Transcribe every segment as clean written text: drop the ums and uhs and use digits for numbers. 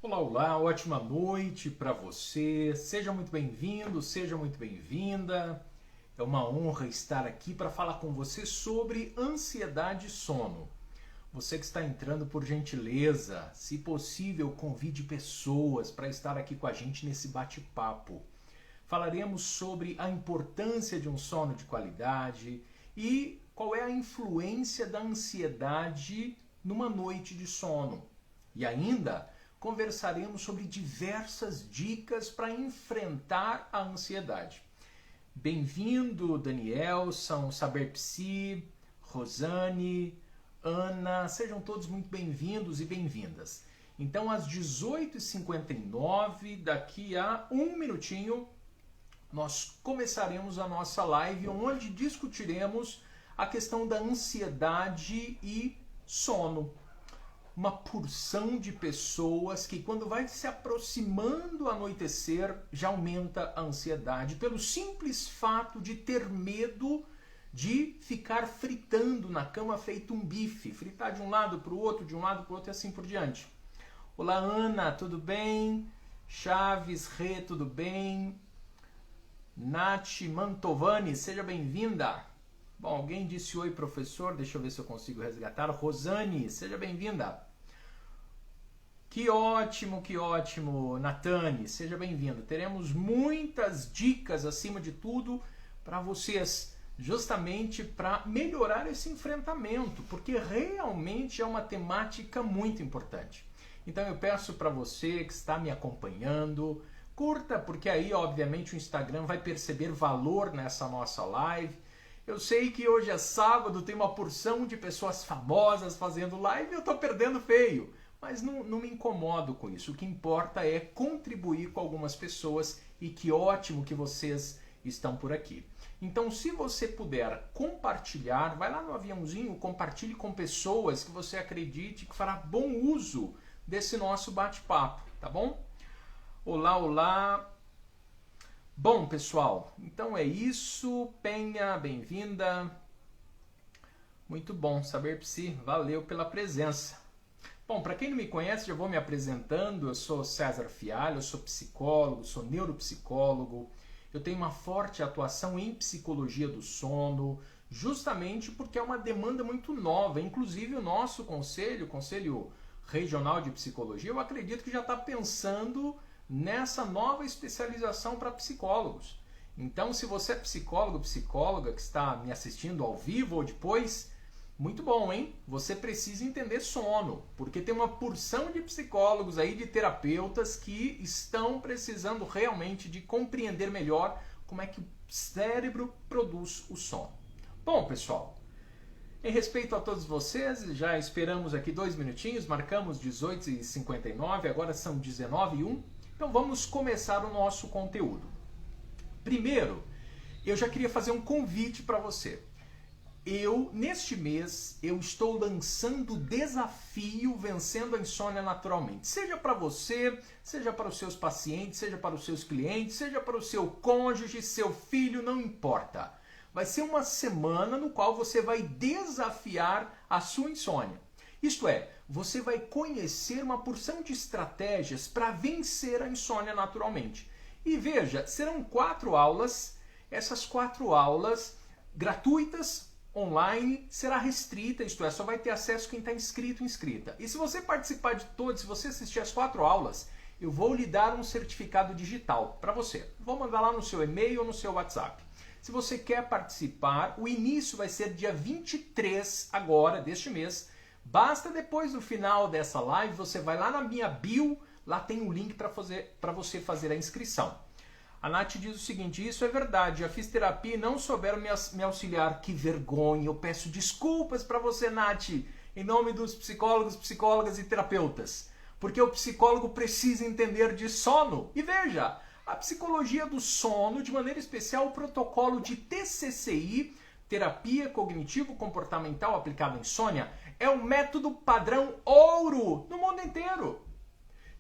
Olá, olá, ótima noite para você. Seja muito bem-vindo, seja muito bem-vinda. É uma honra estar aqui para falar com você sobre ansiedade e sono. Você que está entrando, por gentileza, se possível, convide pessoas para estar aqui com a gente nesse bate-papo. Falaremos sobre a importância de um sono de qualidade e qual é a influência da ansiedade numa noite de sono. E ainda conversaremos sobre diversas dicas para enfrentar a ansiedade. Bem-vindo, Danielson, Saber Psi, Rosane, Ana, sejam todos muito bem-vindos e bem-vindas. Então, às 18h59, daqui a um minutinho, nós começaremos a nossa live onde discutiremos a questão da ansiedade e sono. Uma porção de pessoas que quando vai se aproximando o anoitecer já aumenta a ansiedade pelo simples fato de ter medo de ficar fritando na cama feito um bife, fritar de um lado para o outro, de um lado para o outro e assim por diante. Olá, Ana, tudo bem? Chaves, Rê, tudo bem? Nath Mantovani, seja bem-vinda. Bom, alguém disse oi, professor, deixa eu ver se eu consigo resgatar. Rosane, seja bem-vinda. Que ótimo, Natane, seja bem-vindo. Teremos muitas dicas, acima de tudo, para vocês, justamente para melhorar esse enfrentamento, porque realmente é uma temática muito importante. Então eu peço para você que está me acompanhando, curta, porque aí, obviamente, o Instagram vai perceber valor nessa nossa live. Eu sei que hoje é sábado, tem uma porção de pessoas famosas fazendo live e eu estou perdendo feio. Mas não me incomodo com isso. O que importa é contribuir com algumas pessoas e que ótimo que vocês estão por aqui. Então, se você puder compartilhar, vai lá no aviãozinho, compartilhe com pessoas que você acredite que fará bom uso desse nosso bate-papo, tá bom? Olá, olá. Bom, pessoal, então é isso. Penha, bem-vinda. Muito bom, Saber Psi, valeu pela presença. Bom, para quem não me conhece, já vou me apresentando. Eu sou César Fialho, eu sou psicólogo, sou neuropsicólogo. Eu tenho uma forte atuação em psicologia do sono, justamente porque é uma demanda muito nova. Inclusive o nosso conselho, o Conselho Regional de Psicologia, eu acredito que já está pensando nessa nova especialização para psicólogos. Então, se você é psicólogo, psicóloga que está me assistindo ao vivo ou depois, muito bom, hein? Você precisa entender sono, porque tem uma porção de psicólogos aí, de terapeutas que estão precisando realmente de compreender melhor como é que o cérebro produz o sono. Bom, pessoal, em respeito a todos vocês, já esperamos aqui 2 minutinhos, marcamos 18h59, agora são 19h01. Então vamos começar o nosso conteúdo. Primeiro, eu já queria fazer um convite para você. Neste mês, eu estou lançando o desafio Vencendo a Insônia Naturalmente. Seja para você, seja para os seus pacientes, seja para os seus clientes, seja para o seu cônjuge, seu filho, não importa. Vai ser uma semana no qual você vai desafiar a sua insônia. Isto é, você vai conhecer uma porção de estratégias para vencer a insônia naturalmente. E veja, serão 4 aulas. Essas 4 aulas gratuitas, online, será restrita, isto é, só vai ter acesso quem está inscrito ou inscrita. E se você participar de todos, se você assistir as 4 aulas, eu vou lhe dar um certificado digital para você. Vou mandar lá no seu e-mail ou no seu WhatsApp. Se você quer participar, o início vai ser dia 23 agora, deste mês. Basta depois do final dessa live, você vai lá na minha bio, lá tem um link para você fazer a inscrição. A Nath diz o seguinte: isso é verdade, já fiz terapia e não souberam me auxiliar. Que vergonha, eu peço desculpas para você, Nath, em nome dos psicólogos, psicólogas e terapeutas. Porque o psicólogo precisa entender de sono. E veja, a psicologia do sono, de maneira especial o protocolo de TCCI, Terapia Cognitivo-Comportamental Aplicada à Insônia, é um método padrão ouro no mundo inteiro.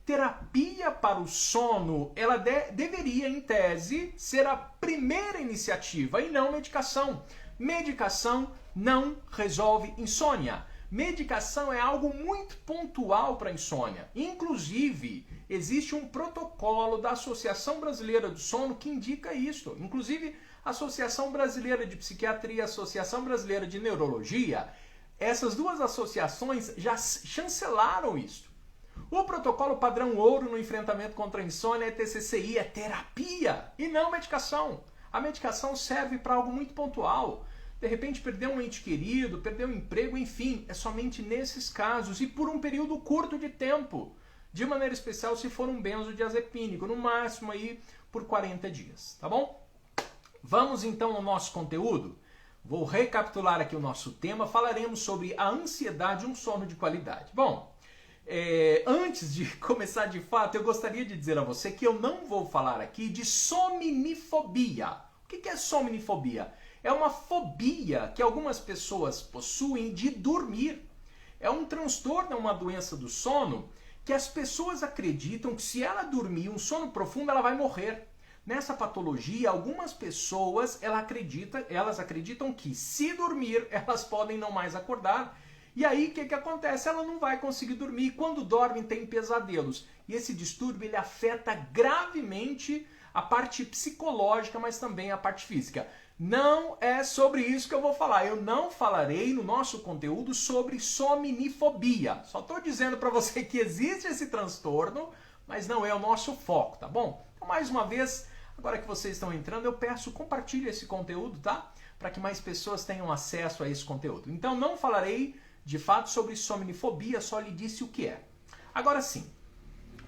Terapia para o sono, ela deveria, em tese, ser a primeira iniciativa e não medicação. Medicação não resolve insônia. Medicação é algo muito pontual para insônia. Inclusive, existe um protocolo da Associação Brasileira do Sono que indica isso. Inclusive, a Associação Brasileira de Psiquiatria e a Associação Brasileira de Neurologia, essas duas associações já chancelaram isso. O protocolo padrão ouro no enfrentamento contra a insônia é TCCI, é terapia e não medicação. A medicação serve para algo muito pontual. De repente perdeu um ente querido, perdeu um emprego, enfim, é somente nesses casos e por um período curto de tempo. De maneira especial se for um benzodiazepínico, no máximo aí por 40 dias, tá bom? Vamos então ao nosso conteúdo? Vou recapitular aqui o nosso tema, falaremos sobre a ansiedade e um sono de qualidade. Bom, antes de começar de fato, eu gostaria de dizer a você que eu não vou falar aqui de somnifobia. O que é somnifobia? É uma fobia que algumas pessoas possuem de dormir. É um transtorno, é uma doença do sono que as pessoas acreditam que se ela dormir um sono profundo, ela vai morrer. Nessa patologia, algumas pessoas elas acreditam que se dormir, elas podem não mais acordar. E aí, o que acontece? Ela não vai conseguir dormir. Quando dorme, tem pesadelos. E esse distúrbio ele afeta gravemente a parte psicológica, mas também a parte física. Não é sobre isso que eu vou falar. Eu não falarei no nosso conteúdo sobre somnifobia. Só estou dizendo para você que existe esse transtorno, mas não é o nosso foco, tá bom? Então, mais uma vez, agora que vocês estão entrando, eu peço compartilhe esse conteúdo, tá? Para que mais pessoas tenham acesso a esse conteúdo. Então, não falarei de fato sobre somnifobia, só lhe disse o que é. Agora sim,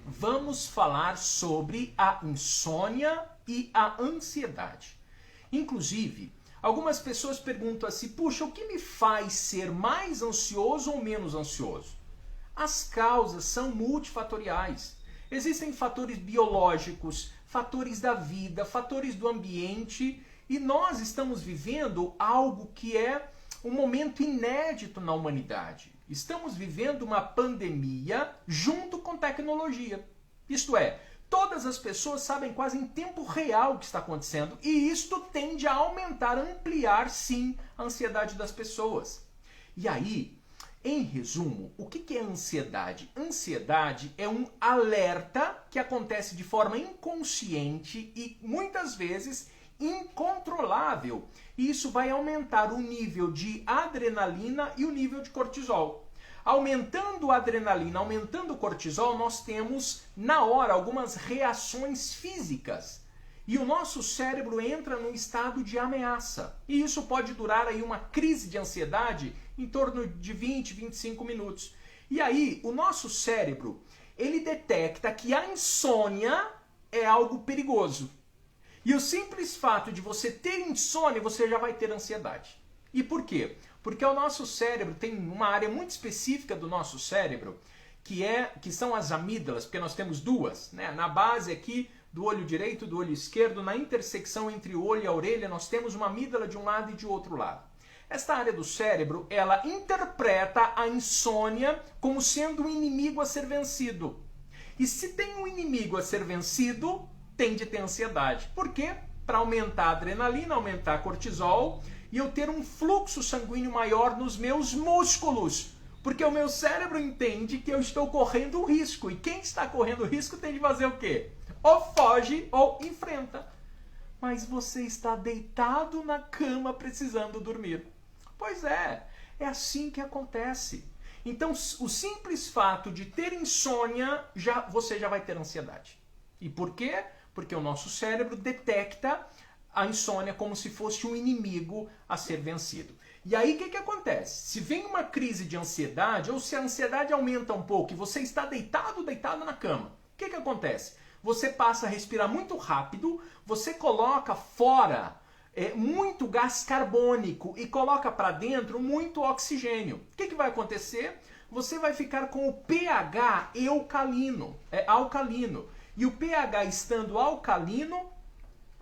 vamos falar sobre a insônia e a ansiedade. Inclusive, algumas pessoas perguntam assim, puxa, o que me faz ser mais ansioso ou menos ansioso? As causas são multifatoriais. Existem fatores biológicos, fatores da vida, fatores do ambiente, e nós estamos vivendo algo que é um momento inédito na humanidade. Estamos vivendo uma pandemia junto com tecnologia. Isto é, todas as pessoas sabem quase em tempo real o que está acontecendo e isto tende a aumentar, ampliar sim a ansiedade das pessoas. E aí, em resumo, o que é ansiedade? Ansiedade é um alerta que acontece de forma inconsciente e muitas vezes incontrolável. E isso vai aumentar o nível de adrenalina e o nível de cortisol. Aumentando a adrenalina, aumentando o cortisol, nós temos na hora algumas reações físicas. E o nosso cérebro entra num estado de ameaça. E isso pode durar aí uma crise de ansiedade em torno de 20, 25 minutos. E aí, o nosso cérebro, ele detecta que a insônia é algo perigoso. E o simples fato de você ter insônia, você já vai ter ansiedade. E por quê? Porque o nosso cérebro tem uma área muito específica do nosso cérebro, que são as amígdalas, porque nós temos duas, né? Na base aqui do olho direito e do olho esquerdo, na intersecção entre o olho e a orelha, nós temos uma amígdala de um lado e de outro lado. Esta área do cérebro, ela interpreta a insônia como sendo um inimigo a ser vencido. E se tem um inimigo a ser vencido, tem de ter ansiedade. Por quê? Para aumentar a adrenalina, aumentar a cortisol e eu ter um fluxo sanguíneo maior nos meus músculos. Porque o meu cérebro entende que eu estou correndo risco. E quem está correndo risco tem de fazer o quê? Ou foge ou enfrenta. Mas você está deitado na cama precisando dormir. Pois é assim que acontece. Então, o simples fato de ter insônia, você já vai ter ansiedade. E por quê? Porque o nosso cérebro detecta a insônia como se fosse um inimigo a ser vencido. E aí o que acontece? Se vem uma crise de ansiedade, ou se a ansiedade aumenta um pouco e você está deitado na cama, o que acontece? Você passa a respirar muito rápido, você coloca fora muito gás carbônico e coloca para dentro muito oxigênio. O que vai acontecer? Você vai ficar com o pH alcalino. E o pH estando alcalino,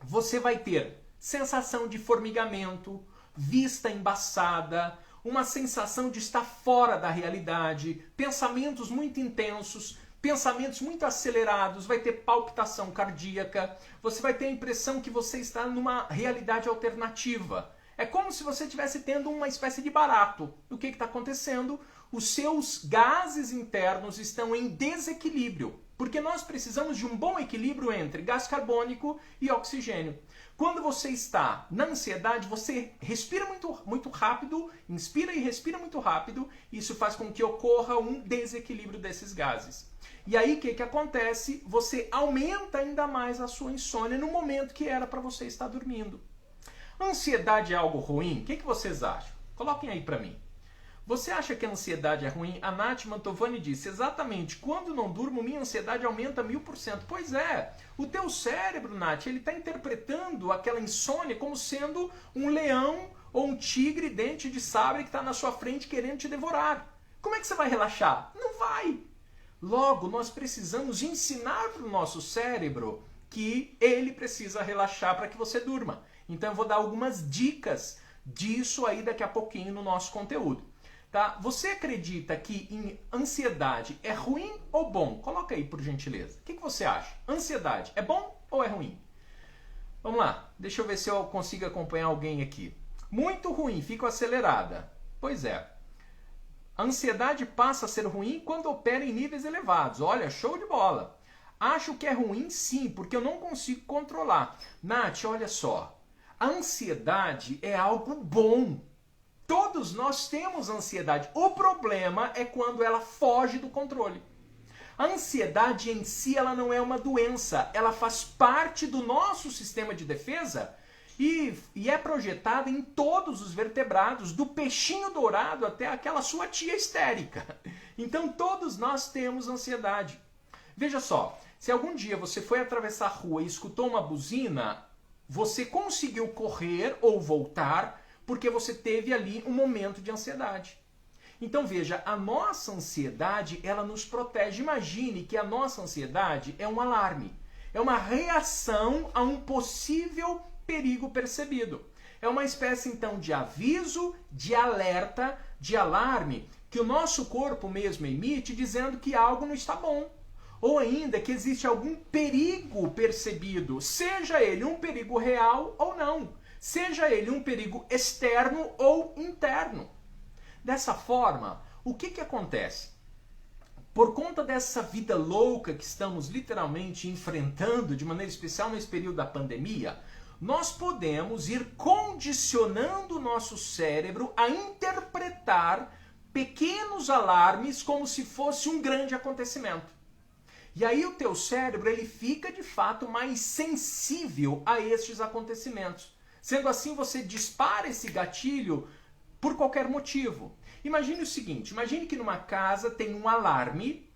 você vai ter sensação de formigamento, vista embaçada, uma sensação de estar fora da realidade, pensamentos muito intensos, pensamentos muito acelerados, vai ter palpitação cardíaca, você vai ter a impressão que você está numa realidade alternativa. É como se você estivesse tendo uma espécie de barato. O que está acontecendo? Os seus gases internos estão em desequilíbrio. Porque nós precisamos de um bom equilíbrio entre gás carbônico e oxigênio. Quando você está na ansiedade, você respira muito rápido, inspira e respira muito rápido, e isso faz com que ocorra um desequilíbrio desses gases. E aí o que acontece? Você aumenta ainda mais a sua insônia no momento que era para você estar dormindo. Ansiedade é algo ruim? O que vocês acham? Coloquem aí para mim. Você acha que a ansiedade é ruim? A Nath Mantovani disse, exatamente, quando não durmo, minha ansiedade aumenta 1000%. Pois é, o teu cérebro, Nath, ele está interpretando aquela insônia como sendo um leão ou um tigre dente de sabre que está na sua frente querendo te devorar. Como é que você vai relaxar? Não vai! Logo, nós precisamos ensinar para o nosso cérebro que ele precisa relaxar para que você durma. Então eu vou dar algumas dicas disso aí daqui a pouquinho no nosso conteúdo. Tá? Você acredita que ansiedade é ruim ou bom? Coloca aí, por gentileza. O que você acha? Ansiedade é bom ou é ruim? Vamos lá, deixa eu ver se eu consigo acompanhar alguém aqui. Muito ruim, fico acelerada. Pois é. A ansiedade passa a ser ruim quando opera em níveis elevados. Olha, show de bola. Acho que é ruim sim, porque eu não consigo controlar. Nath, olha só. A ansiedade é algo bom. Todos nós temos ansiedade. O problema é quando ela foge do controle. A ansiedade em si ela não é uma doença. Ela faz parte do nosso sistema de defesa e é projetada em todos os vertebrados, do peixinho dourado até aquela sua tia histérica. Então todos nós temos ansiedade. Veja só, se algum dia você foi atravessar a rua e escutou uma buzina, você conseguiu correr ou voltar porque você teve ali um momento de ansiedade. Então veja, a nossa ansiedade, ela nos protege. Imagine que a nossa ansiedade é um alarme. É uma reação a um possível perigo percebido. É uma espécie então de aviso, de alerta, de alarme, que o nosso corpo mesmo emite dizendo que algo não está bom. Ou ainda que existe algum perigo percebido, seja ele um perigo real ou não. Seja ele um perigo externo ou interno. Dessa forma, o que acontece? Por conta dessa vida louca que estamos literalmente enfrentando, de maneira especial nesse período da pandemia, nós podemos ir condicionando o nosso cérebro a interpretar pequenos alarmes como se fosse um grande acontecimento. E aí o teu cérebro ele fica de fato mais sensível a estes acontecimentos. Sendo assim, você dispara esse gatilho por qualquer motivo. Imagine o seguinte, imagine que numa casa tem um alarme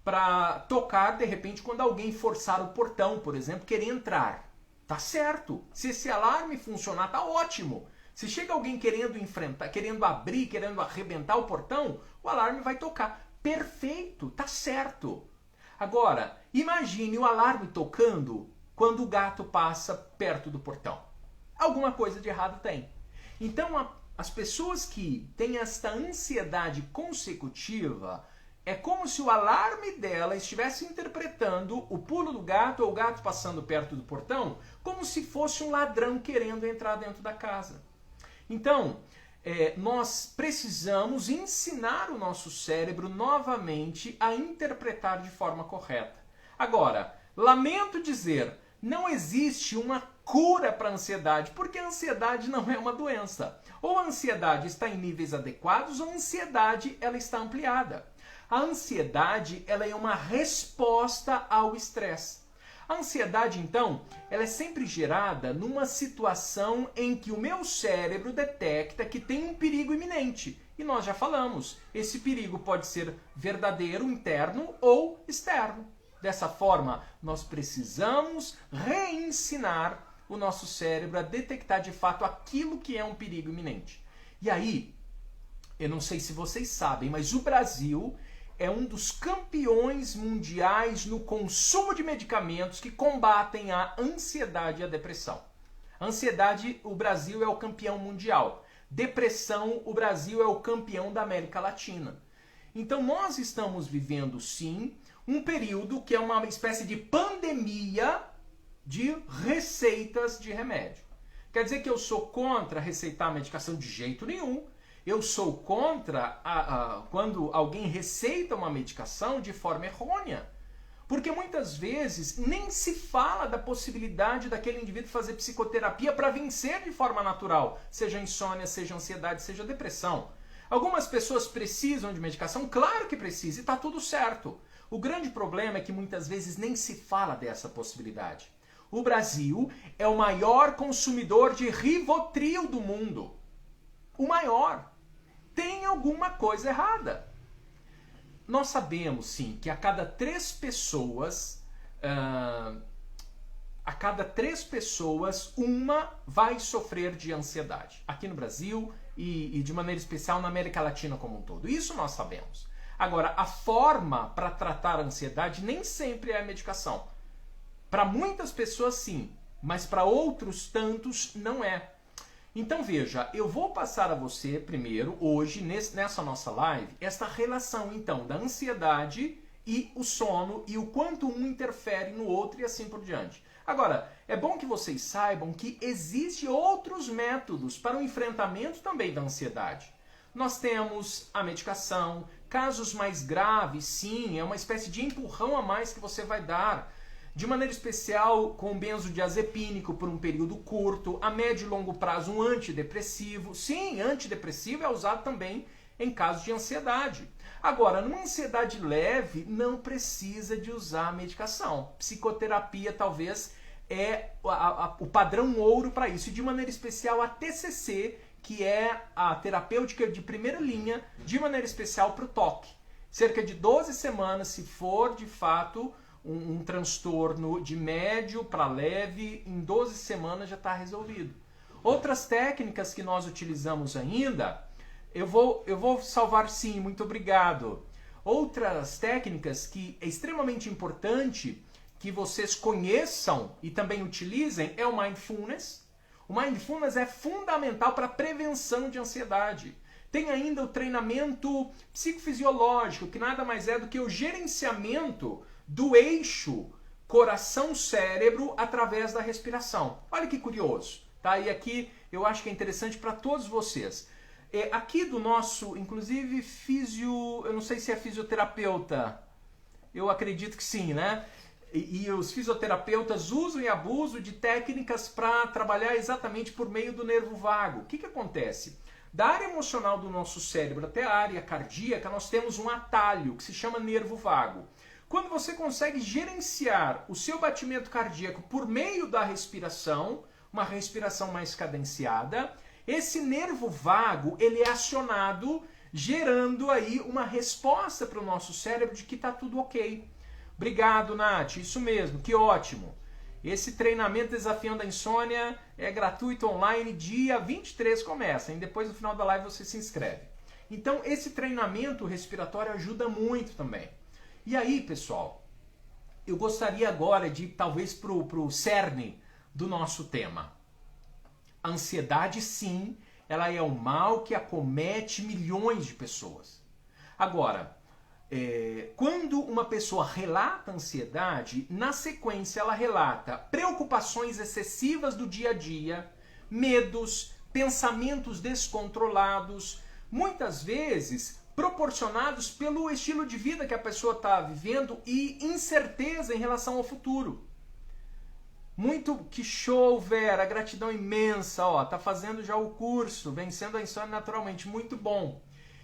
para tocar, de repente, quando alguém forçar o portão, por exemplo, querer entrar. Tá certo. Se esse alarme funcionar, tá ótimo. Se chega alguém querendo enfrentar, querendo abrir, querendo arrebentar o portão, o alarme vai tocar. Perfeito, tá certo. Agora, imagine o alarme tocando quando o gato passa perto do portão. Alguma coisa de errado tem. Então, as pessoas que têm esta ansiedade consecutiva, é como se o alarme dela estivesse interpretando o pulo do gato ou o gato passando perto do portão como se fosse um ladrão querendo entrar dentro da casa. Então, nós precisamos ensinar o nosso cérebro novamente a interpretar de forma correta. Agora, lamento dizer, não existe uma cura para a ansiedade, porque a ansiedade não é uma doença. Ou a ansiedade está em níveis adequados, ou a ansiedade ela está ampliada. A ansiedade ela é uma resposta ao estresse. A ansiedade, então, ela é sempre gerada numa situação em que o meu cérebro detecta que tem um perigo iminente. E nós já falamos, esse perigo pode ser verdadeiro, interno ou externo. Dessa forma, nós precisamos reensinar o nosso cérebro a detectar de fato aquilo que é um perigo iminente. E aí, eu não sei se vocês sabem, mas o Brasil é um dos campeões mundiais no consumo de medicamentos que combatem a ansiedade e a depressão. Ansiedade, o Brasil é o campeão mundial. Depressão, o Brasil é o campeão da América Latina. Então nós estamos vivendo, sim, um período que é uma espécie de pandemia de receitas de remédio. Quer dizer que eu sou contra receitar medicação de jeito nenhum. Eu sou contra quando alguém receita uma medicação de forma errônea. Porque muitas vezes nem se fala da possibilidade daquele indivíduo fazer psicoterapia para vencer de forma natural, seja insônia, seja ansiedade, seja depressão. Algumas pessoas precisam de medicação, claro que precisa, e está tudo certo. O grande problema é que muitas vezes nem se fala dessa possibilidade. O Brasil é o maior consumidor de Rivotril do mundo. O maior. Tem alguma coisa errada. Nós sabemos, sim, que a cada 3 pessoas, uma vai sofrer de ansiedade. Aqui no Brasil e de maneira especial na América Latina como um todo. Isso nós sabemos. Agora, a forma para tratar a ansiedade nem sempre é a medicação. Para muitas pessoas, sim, mas para outros tantos não é. Então veja, eu vou passar a você primeiro, hoje, nessa nossa live, esta relação então da ansiedade e o sono e o quanto um interfere no outro e assim por diante. Agora, é bom que vocês saibam que existem outros métodos para o enfrentamento também da ansiedade. Nós temos a medicação, casos mais graves, sim, é uma espécie de empurrão a mais que você vai dar. De maneira especial com benzodiazepínico por um período curto, a médio e longo prazo um antidepressivo. Sim, antidepressivo é usado também em casos de ansiedade. Agora, numa ansiedade leve, não precisa de usar medicação. Psicoterapia talvez é o padrão ouro para isso. E de maneira especial a TCC, que é a terapêutica de primeira linha, de maneira especial para o TOC. Cerca de 12 semanas, se for de fato um transtorno de médio para leve, em 12 semanas já está resolvido. Outras técnicas que nós utilizamos ainda, eu vou salvar sim, muito obrigado. Outras técnicas que é extremamente importante que vocês conheçam e também utilizem é o Mindfulness. O Mindfulness é fundamental para a prevenção de ansiedade. Tem ainda o treinamento psicofisiológico, que nada mais é do que o gerenciamento do eixo coração-cérebro através da respiração. Olha que curioso, tá? E aqui eu acho que é interessante para todos vocês. Aqui do nosso, inclusive, eu não sei se é fisioterapeuta, eu acredito que sim, né? E os fisioterapeutas usam e abusam de técnicas para trabalhar exatamente por meio do nervo vago. O que acontece? Da área emocional do nosso cérebro até a área cardíaca, nós temos um atalho que se chama nervo vago. Quando você consegue gerenciar o seu batimento cardíaco por meio da respiração, uma respiração mais cadenciada, esse nervo vago ele é acionado, gerando aí uma resposta para o nosso cérebro de que está tudo ok. Obrigado, Nath. Isso mesmo, que ótimo. Esse treinamento Desafiando a Insônia é gratuito online, dia 23 começa, e depois no final da live você se inscreve. Então esse treinamento respiratório ajuda muito também. E aí, pessoal, eu gostaria agora de ir talvez para o cerne do nosso tema. A ansiedade, sim, ela é um mal que acomete milhões de pessoas. Agora, quando uma pessoa relata ansiedade, na sequência ela relata preocupações excessivas do dia a dia, medos, pensamentos descontrolados, muitas vezes proporcionados pelo estilo de vida que a pessoa está vivendo e incerteza em relação ao futuro. Muito que show, Vera, gratidão imensa, ó, tá fazendo já o curso, Vencendo a Insônia Naturalmente, muito bom.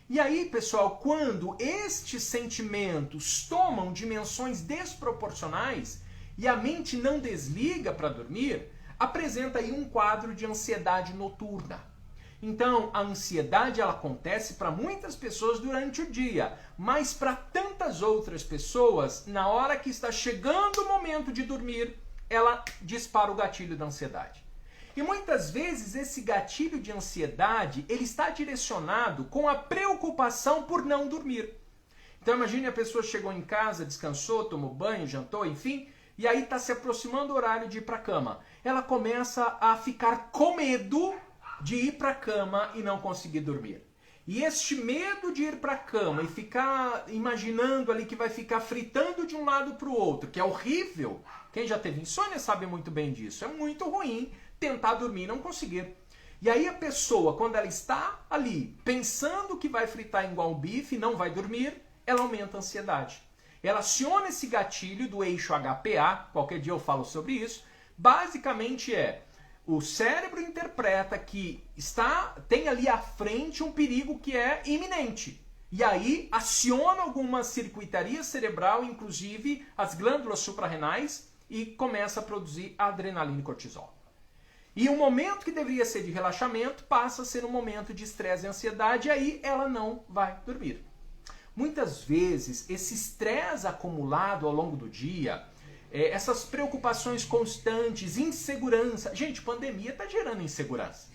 E aí, pessoal, quando estes sentimentos tomam dimensões desproporcionais e a mente não desliga para dormir, apresenta aí um quadro de ansiedade noturna. Então, a ansiedade ela acontece para muitas pessoas durante o dia, mas para tantas outras pessoas, na hora que está chegando o momento de dormir, ela dispara o gatilho da ansiedade. E muitas vezes esse gatilho de ansiedade, ele está direcionado com a preocupação por não dormir. Então imagine a pessoa chegou em casa, descansou, tomou banho, jantou, enfim, e aí está se aproximando o horário de ir para a cama. Ela começa a ficar com medo de ir para a cama e não conseguir dormir. E este medo de ir para a cama e ficar imaginando ali que vai ficar fritando de um lado para o outro, que é horrível. Quem já teve insônia sabe muito bem disso. É muito ruim tentar dormir e não conseguir. E aí a pessoa, quando ela está ali pensando que vai fritar igual um bife e não vai dormir, ela aumenta a ansiedade. ela aciona esse gatilho do eixo HPA, qualquer dia eu falo sobre isso. Basicamente o cérebro interpreta que tem ali à frente um perigo que é iminente. E aí aciona alguma circuitaria cerebral, inclusive as glândulas suprarrenais, e começa a produzir adrenalina e cortisol. E o momento que deveria ser de relaxamento passa a ser um momento de estresse e ansiedade, e aí ela não vai dormir. Muitas vezes esse estresse acumulado ao longo do dia, essas preocupações constantes, insegurança. Gente, pandemia está gerando insegurança.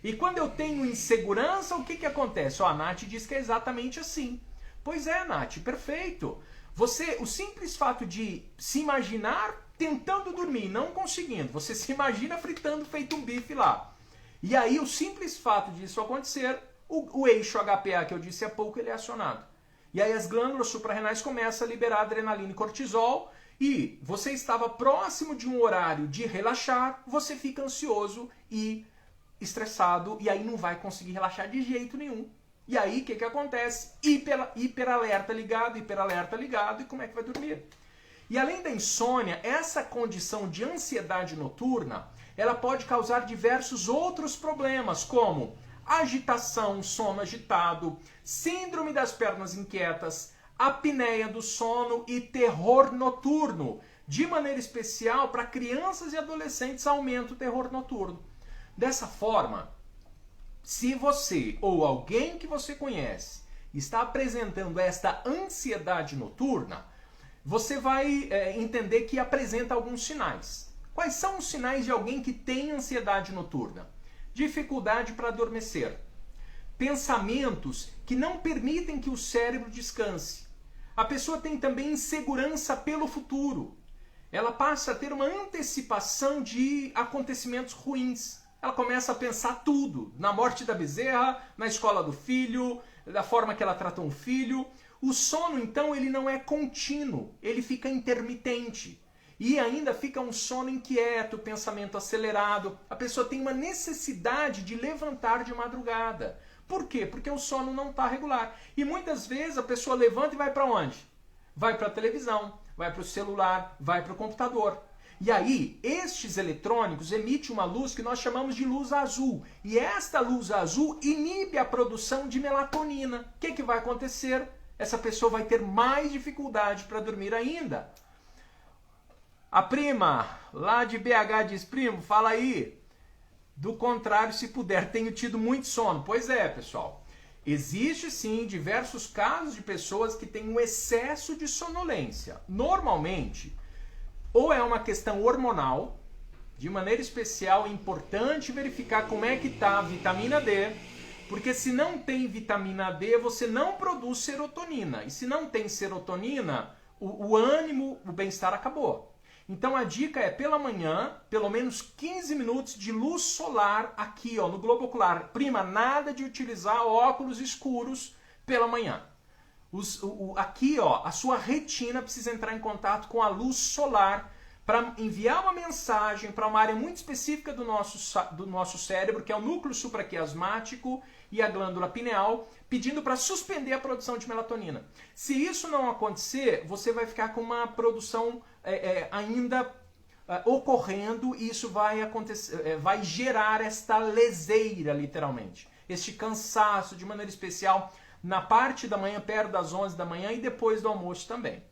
E quando eu tenho insegurança, o que acontece? A Nath diz que é exatamente assim. Pois é, Nath, perfeito. O simples fato de se imaginar tentando dormir, não conseguindo, você se imagina fritando feito um bife lá. E aí o simples fato disso acontecer, o eixo HPA que eu disse há pouco, ele é acionado. E aí as glândulas suprarrenais começam a liberar adrenalina e cortisol, e você estava próximo de um horário de relaxar, você fica ansioso e estressado, e aí não vai conseguir relaxar de jeito nenhum. E aí o que acontece? Hiperalerta ligado, e como é que vai dormir? E além da insônia, essa condição de ansiedade noturna, ela pode causar diversos outros problemas, como agitação, sono agitado, síndrome das pernas inquietas, apneia do sono e terror noturno. De maneira especial, para crianças e adolescentes, aumenta o terror noturno. Dessa forma, se você ou alguém que você conhece está apresentando esta ansiedade noturna, você vai entender que apresenta alguns sinais. Quais são os sinais de alguém que tem ansiedade noturna? Dificuldade para adormecer. Pensamentos que não permitem que o cérebro descanse. A pessoa tem também insegurança pelo futuro. Ela passa a ter uma antecipação de acontecimentos ruins. Ela começa a pensar tudo, na morte da bezerra, na escola do filho, da forma que ela tratou um filho. O sono, então, ele não é contínuo, ele fica intermitente. E ainda fica um sono inquieto, pensamento acelerado. A pessoa tem uma necessidade de levantar de madrugada. Por quê? Porque o sono não está regular. E muitas vezes a pessoa levanta e vai para onde? Vai para a televisão, vai para o celular, vai para o computador. E aí, estes eletrônicos emitem uma luz que nós chamamos de luz azul. E esta luz azul inibe a produção de melatonina. O que vai acontecer? Essa pessoa vai ter mais dificuldade para dormir ainda. A prima, lá de BH, diz, primo, fala aí. Do contrário, se puder, tenho tido muito sono. Pois é, pessoal. Existe sim diversos casos de pessoas que têm um excesso de sonolência. Normalmente, ou é uma questão hormonal, de maneira especial é importante verificar como é que está a vitamina D, porque se não tem vitamina D, você não produz serotonina. E se não tem serotonina, o ânimo, o bem-estar acabou. Então a dica é, pela manhã, pelo menos 15 minutos de luz solar aqui, ó, no globo ocular. Prima, nada de utilizar óculos escuros pela manhã. Aqui, ó, a sua retina precisa entrar em contato com a luz solar para enviar uma mensagem para uma área muito específica do nosso cérebro, que é o núcleo supraquiasmático e a glândula pineal, pedindo para suspender a produção de melatonina. Se isso não acontecer, você vai ficar com uma produção ainda ocorrendo, e isso vai acontecer, vai gerar esta leseira, literalmente. Este cansaço, de maneira especial, na parte da manhã, perto das 11 da manhã e depois do almoço também.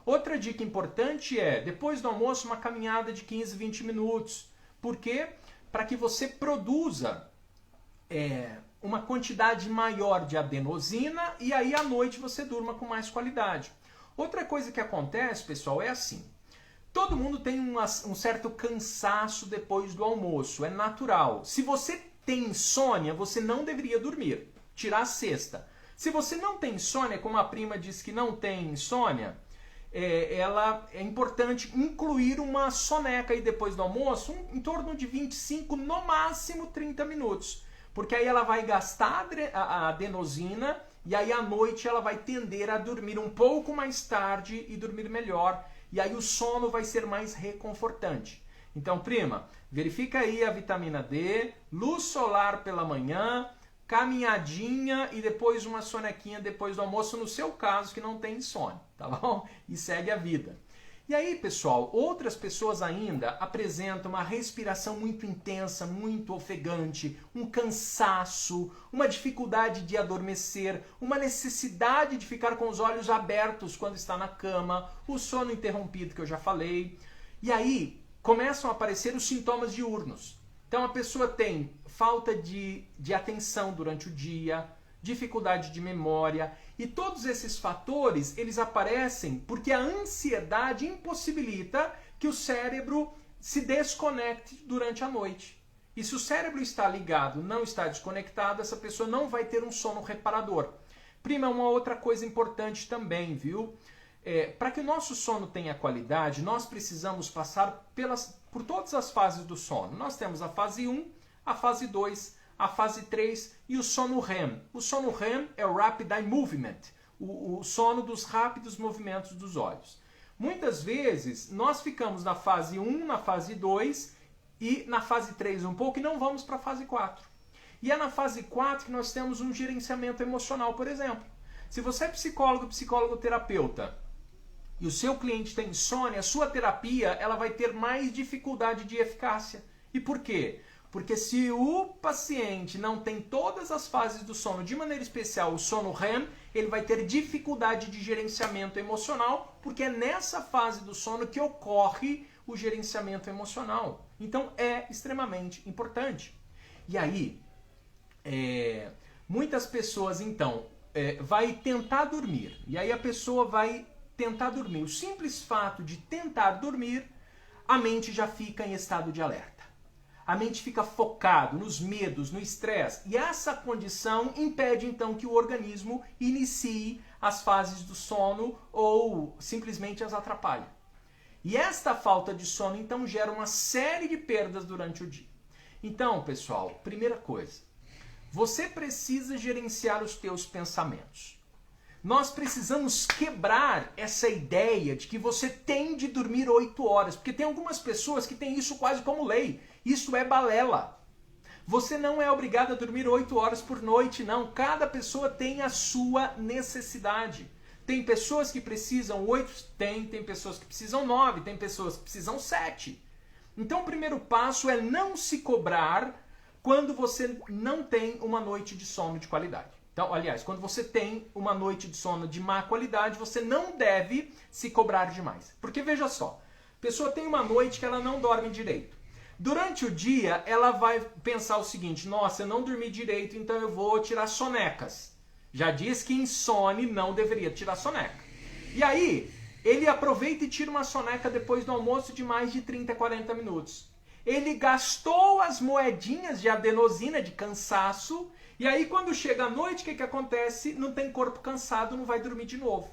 Outra dica importante é, depois do almoço, uma caminhada de 15, 20 minutos. Por quê? Para que você produza uma quantidade maior de adenosina e aí à noite você durma com mais qualidade. Outra coisa que acontece, pessoal, é assim. Todo mundo tem um certo cansaço depois do almoço, é natural. Se você tem insônia, você não deveria dormir, tirar a siesta. Se você não tem insônia, como a prima disse que não tem insônia, é importante incluir uma soneca aí depois do almoço, em torno de 25, no máximo 30 minutos. Porque aí ela vai gastar a adenosina e aí à noite ela vai tender a dormir um pouco mais tarde e dormir melhor. E aí o sono vai ser mais reconfortante. Então, prima, verifica aí a vitamina D, luz solar pela manhã, caminhadinha e depois uma sonequinha depois do almoço, no seu caso que não tem insônia. tá bom? E segue a vida. E aí, pessoal, outras pessoas ainda apresentam uma respiração muito intensa, muito ofegante, um cansaço, uma dificuldade de adormecer, uma necessidade de ficar com os olhos abertos quando está na cama, o sono interrompido que eu já falei. E aí começam a aparecer os sintomas diurnos. Então a pessoa tem falta de atenção durante o dia, dificuldade de memória, e todos esses fatores, eles aparecem porque a ansiedade impossibilita que o cérebro se desconecte durante a noite. E se o cérebro está ligado, não está desconectado, essa pessoa não vai ter um sono reparador. Prima, uma outra coisa importante também, viu? Para que o nosso sono tenha qualidade, nós precisamos passar por todas as fases do sono. Nós temos a fase 1, a fase 2, a fase 3 e o sono REM. O sono REM é o Rapid Eye Movement, o sono dos rápidos movimentos dos olhos. Muitas vezes nós ficamos na fase 1, na fase 2 e na fase 3 um pouco e não vamos para a fase 4. E é na fase 4 que nós temos um gerenciamento emocional, por exemplo. Se você é psicólogo, terapeuta, e o seu cliente tem insônia, a sua terapia ela vai ter mais dificuldade de eficácia. E por quê? Porque se o paciente não tem todas as fases do sono, de maneira especial o sono REM, ele vai ter dificuldade de gerenciamento emocional, porque é nessa fase do sono que ocorre o gerenciamento emocional. Então é extremamente importante. E aí, muitas pessoas então vai tentar dormir, e aí a pessoa vai tentar dormir. O simples fato de tentar dormir, a mente já fica em estado de alerta. A mente fica focado nos medos, no estresse. E essa condição impede então que o organismo inicie as fases do sono ou simplesmente as atrapalha. E esta falta de sono então gera uma série de perdas durante o dia. Então, pessoal, primeira coisa, você precisa gerenciar os teus pensamentos. Nós precisamos quebrar essa ideia de que você tem de dormir 8 horas, porque tem algumas pessoas que têm isso quase como lei. Isso é balela. Você não é obrigado a dormir 8 horas por noite, não. Cada pessoa tem a sua necessidade. Tem pessoas que precisam 8, tem pessoas que precisam 9, tem pessoas que precisam 7. Então o primeiro passo é não se cobrar quando você não tem uma noite de sono de qualidade. Então, aliás, quando você tem uma noite de sono de má qualidade, você não deve se cobrar demais. Porque veja só, a pessoa tem uma noite que ela não dorme direito. Durante o dia, ela vai pensar o seguinte: nossa, eu não dormi direito, então eu vou tirar sonecas. Já diz que insone não deveria tirar soneca. E aí, ele aproveita e tira uma soneca depois do almoço de mais de 30, 40 minutos. Ele gastou as moedinhas de adenosina, de cansaço, e aí quando chega a noite, o que acontece? Não tem corpo cansado, não vai dormir de novo.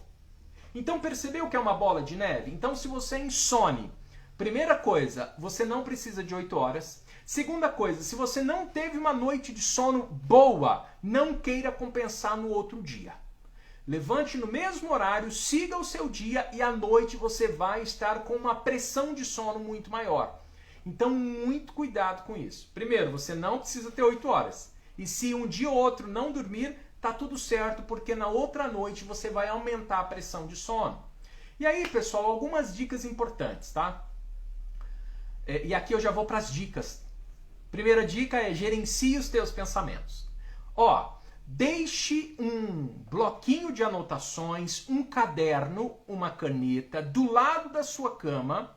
Então percebeu que é uma bola de neve? Então se você é insone, primeira coisa, você não precisa de 8 horas. Segunda coisa, se você não teve uma noite de sono boa, não queira compensar no outro dia. Levante no mesmo horário, siga o seu dia e à noite você vai estar com uma pressão de sono muito maior. Então muito cuidado com isso. Primeiro, você não precisa ter 8 horas. E se um dia ou outro não dormir, tá tudo certo, porque na outra noite você vai aumentar a pressão de sono. E aí, pessoal, algumas dicas importantes, tá? E aqui eu já vou para as dicas. Primeira dica é gerencie os teus pensamentos. Deixe um bloquinho de anotações, um caderno, uma caneta do lado da sua cama.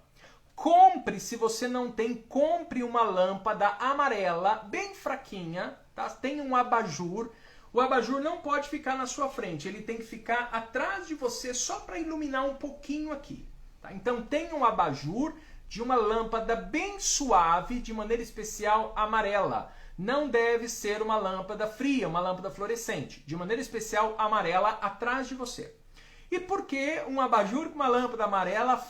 Compre, se você não tem, compre uma lâmpada amarela, bem fraquinha, tá? Tem um abajur. O abajur não pode ficar na sua frente, ele tem que ficar atrás de você só para iluminar um pouquinho aqui. Tá? Então tem um abajur de uma lâmpada bem suave, de maneira especial amarela. Não deve ser uma lâmpada fria, uma lâmpada fluorescente. De maneira especial amarela atrás de você. E por que um abajur com uma lâmpada amarela,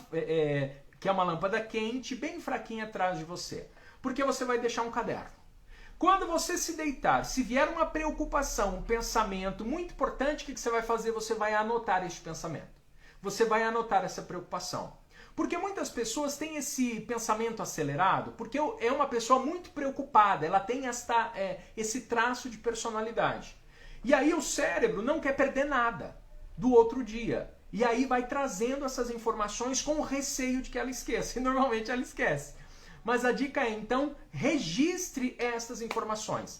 que é uma lâmpada quente, bem fraquinha atrás de você? Porque você vai deixar um caderno. Quando você se deitar, se vier uma preocupação, um pensamento muito importante, o que você vai fazer? Você vai anotar este pensamento. Você vai anotar essa preocupação. Porque muitas pessoas têm esse pensamento acelerado, porque é uma pessoa muito preocupada, ela tem esse traço de personalidade. E aí o cérebro não quer perder nada do outro dia. E aí vai trazendo essas informações com o receio de que ela esqueça. E normalmente ela esquece. Mas a dica é, então, registre essas informações.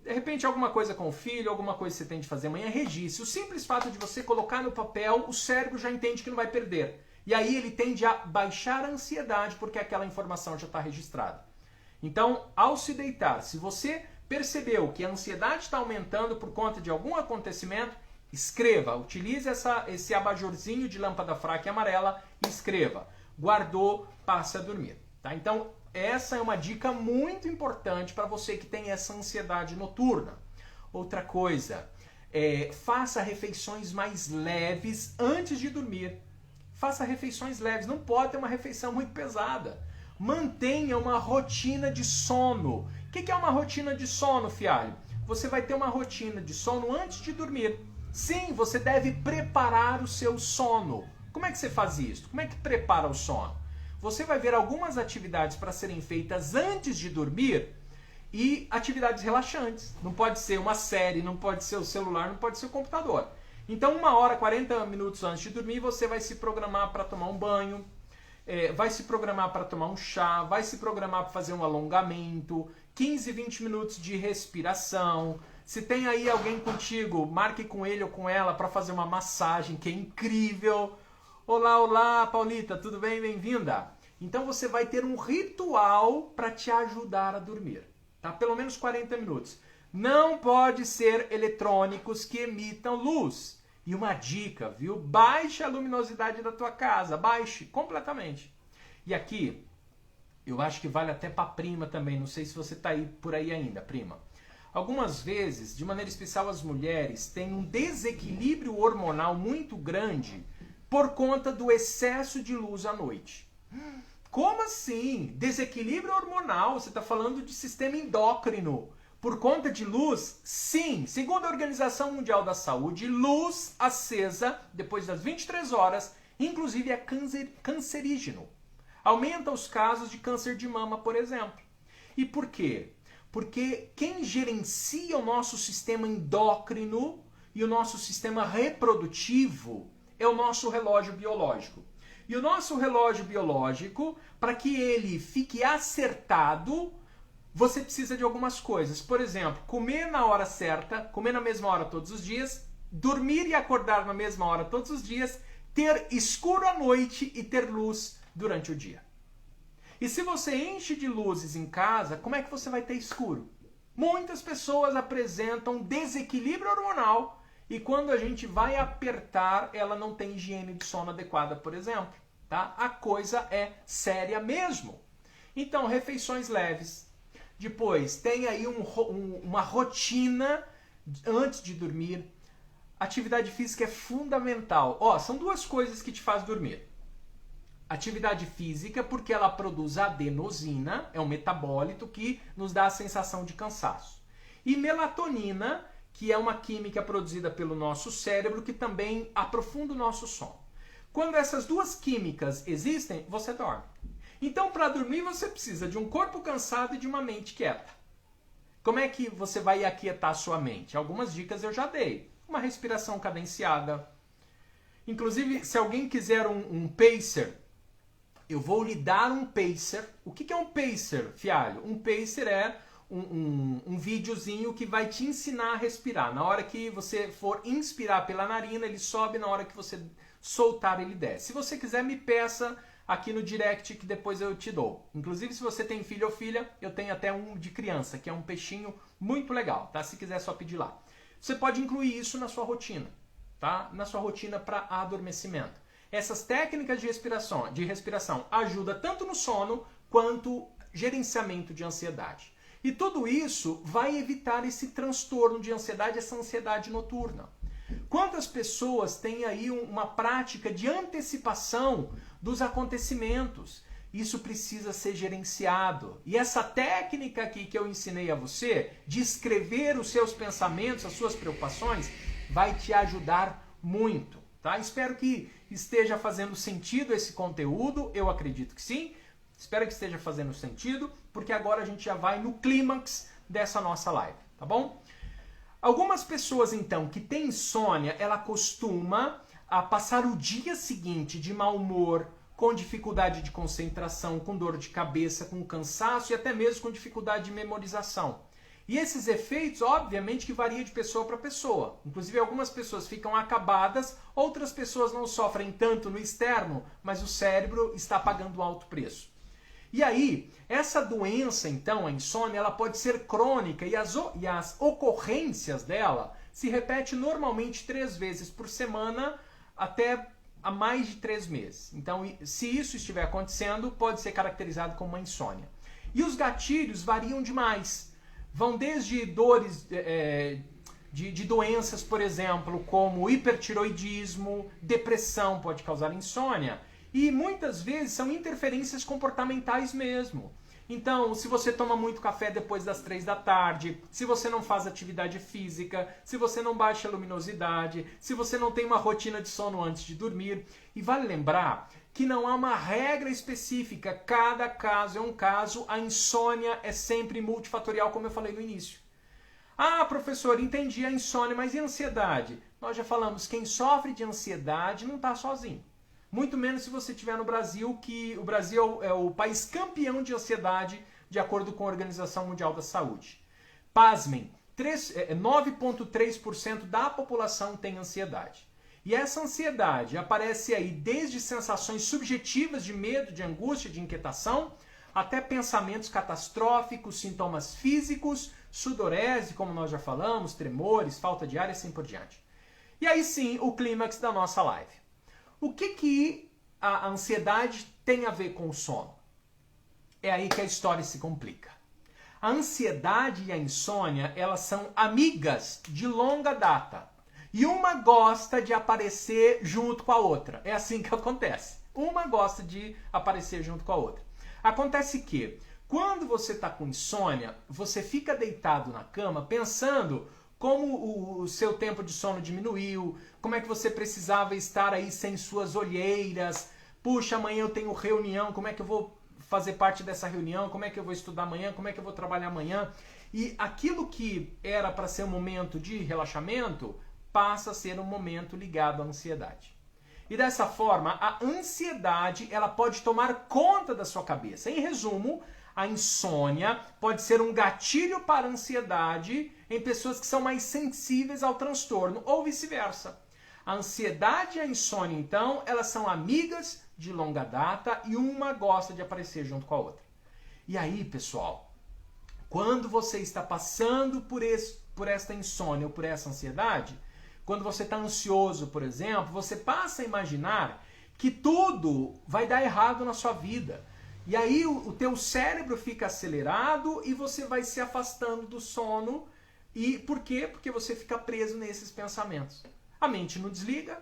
De repente, alguma coisa com o filho, alguma coisa que você tem de fazer amanhã, registre. O simples fato de você colocar no papel, o cérebro já entende que não vai perder. E aí ele tende a baixar a ansiedade, porque aquela informação já está registrada. Então, ao se deitar, se você percebeu que a ansiedade está aumentando por conta de algum acontecimento, escreva. Utilize esse abajurzinho de lâmpada fraca e amarela e escreva. Guardou, passe a dormir. Tá? Então, essa é uma dica muito importante para você que tem essa ansiedade noturna. Outra coisa, faça refeições mais leves antes de dormir. Faça refeições leves, não pode ter uma refeição muito pesada. Mantenha uma rotina de sono. O que é uma rotina de sono, fialho? Você vai ter uma rotina de sono antes de dormir. Sim, você deve preparar o seu sono. Como é que você faz isso? Como é que prepara o sono? Você vai ver algumas atividades para serem feitas antes de dormir e atividades relaxantes. Não pode ser uma série, não pode ser o celular, não pode ser o computador. Então, 1 hora, 40 minutos antes de dormir, você vai se programar para tomar um banho, vai se programar para tomar um chá, vai se programar para fazer um alongamento, 15, 20 minutos de respiração. Se tem aí alguém contigo, marque com ele ou com ela para fazer uma massagem, que é incrível. Olá, olá, Paulita, tudo bem? Bem-vinda. Então você vai ter um ritual para te ajudar a dormir, tá? Pelo menos 40 minutos. Não pode ser eletrônicos que emitam luz. E uma dica, viu? Baixe a luminosidade da tua casa, baixe completamente. E aqui, eu acho que vale até para prima também, não sei se você está aí por aí ainda, prima. Algumas vezes, de maneira especial as mulheres, têm um desequilíbrio hormonal muito grande por conta do excesso de luz à noite. Como assim? Desequilíbrio hormonal? Você está falando de sistema endócrino. Por conta de luz? Sim. Segundo a Organização Mundial da Saúde, luz acesa depois das 23 horas, inclusive é cancerígeno. Aumenta os casos de câncer de mama, por exemplo. E por quê? Porque quem gerencia o nosso sistema endócrino e o nosso sistema reprodutivo é o nosso relógio biológico. E o nosso relógio biológico, para que ele fique acertado, você precisa de algumas coisas. Por exemplo, comer na hora certa, comer na mesma hora todos os dias, dormir e acordar na mesma hora todos os dias, ter escuro à noite e ter luz durante o dia. E se você enche de luzes em casa, como é que você vai ter escuro? Muitas pessoas apresentam desequilíbrio hormonal e quando a gente vai apertar, ela não tem higiene de sono adequada, por exemplo. Tá? A coisa é séria mesmo. Então, refeições leves. Depois, tem aí uma rotina antes de dormir. Atividade física é fundamental. São duas coisas que te fazem dormir. Atividade física, porque ela produz adenosina, é um metabólito que nos dá a sensação de cansaço. E melatonina, que é uma química produzida pelo nosso cérebro, que também aprofunda o nosso sono. Quando essas duas químicas existem, você dorme. Então, para dormir, você precisa de um corpo cansado e de uma mente quieta. Como é que você vai aquietar a sua mente? Algumas dicas eu já dei. Uma respiração cadenciada. Inclusive, se alguém quiser um pacer, eu vou lhe dar um pacer. O que é um pacer, fialho? Um pacer é um videozinho que vai te ensinar a respirar. Na hora que você for inspirar pela narina, ele sobe, na hora que você soltar, ele desce. Se você quiser, me peça aqui no direct que depois eu te dou. Inclusive, se você tem filho ou filha, eu tenho até um de criança, que é um peixinho muito legal, tá? Se quiser, é só pedir lá. Você pode incluir isso na sua rotina, tá? Na sua rotina para adormecimento. Essas técnicas de respiração ajudam tanto no sono quanto gerenciamento de ansiedade. E tudo isso vai evitar esse transtorno de ansiedade, essa ansiedade noturna. Quantas pessoas têm aí uma prática de antecipação dos acontecimentos? Isso precisa ser gerenciado. E essa técnica aqui que eu ensinei a você, de escrever os seus pensamentos, as suas preocupações, vai te ajudar muito. Tá? Espero que esteja fazendo sentido esse conteúdo, eu acredito que sim. Espero que esteja fazendo sentido, porque agora a gente já vai no clímax dessa nossa live, tá bom? Algumas pessoas, então, que têm insônia, ela costuma a passar o dia seguinte de mau humor, com dificuldade de concentração, com dor de cabeça, com cansaço e até mesmo com dificuldade de memorização. E esses efeitos, obviamente, que variam de pessoa para pessoa. Inclusive, algumas pessoas ficam acabadas, outras pessoas não sofrem tanto no externo, mas o cérebro está pagando um alto preço. E aí, essa doença, então, a insônia, ela pode ser crônica e as ocorrências dela se repetem normalmente 3 vezes por semana até há mais de 3 meses. Então, se isso estiver acontecendo, pode ser caracterizado como uma insônia. E os gatilhos variam demais. Vão desde dores de doenças, por exemplo, como hipertiroidismo, depressão pode causar insônia, e muitas vezes são interferências comportamentais mesmo. Então, se você toma muito café depois das 3 da tarde, se você não faz atividade física, se você não baixa a luminosidade, se você não tem uma rotina de sono antes de dormir. E vale lembrar que não há uma regra específica, cada caso é um caso, a insônia é sempre multifatorial, como eu falei no início. Ah, professor, entendi a insônia, mas e a ansiedade? Nós já falamos, quem sofre de ansiedade não está sozinho. Muito menos se você estiver no Brasil, que o Brasil é o país campeão de ansiedade, de acordo com a Organização Mundial da Saúde. Pasmem, 9,3% da população tem ansiedade. E essa ansiedade aparece aí desde sensações subjetivas de medo, de angústia, de inquietação, até pensamentos catastróficos, sintomas físicos, sudorese, como nós já falamos, tremores, falta de ar e assim por diante. E aí sim, o clímax da nossa live. O que a ansiedade tem a ver com o sono? É aí que a história se complica. A ansiedade e a insônia, elas são amigas de longa data. E uma gosta de aparecer junto com a outra. É assim que acontece. Uma gosta de aparecer junto com a outra. Acontece que, quando você está com insônia, você fica deitado na cama pensando como o seu tempo de sono diminuiu, como é que você precisava estar aí sem suas olheiras. Puxa, amanhã eu tenho reunião, como é que eu vou fazer parte dessa reunião? Como é que eu vou estudar amanhã? Como é que eu vou trabalhar amanhã? E aquilo que era para ser um momento de relaxamento passa a ser um momento ligado à ansiedade. E dessa forma, a ansiedade ela pode tomar conta da sua cabeça. Em resumo, a insônia pode ser um gatilho para a ansiedade em pessoas que são mais sensíveis ao transtorno, ou vice-versa. A ansiedade e a insônia, então, elas são amigas de longa data e uma gosta de aparecer junto com a outra. E aí, pessoal, quando você está passando por esta insônia ou por essa ansiedade, quando você está ansioso, por exemplo, você passa a imaginar que tudo vai dar errado na sua vida. E aí o teu cérebro fica acelerado e você vai se afastando do sono. E por quê? Porque você fica preso nesses pensamentos. A mente não desliga.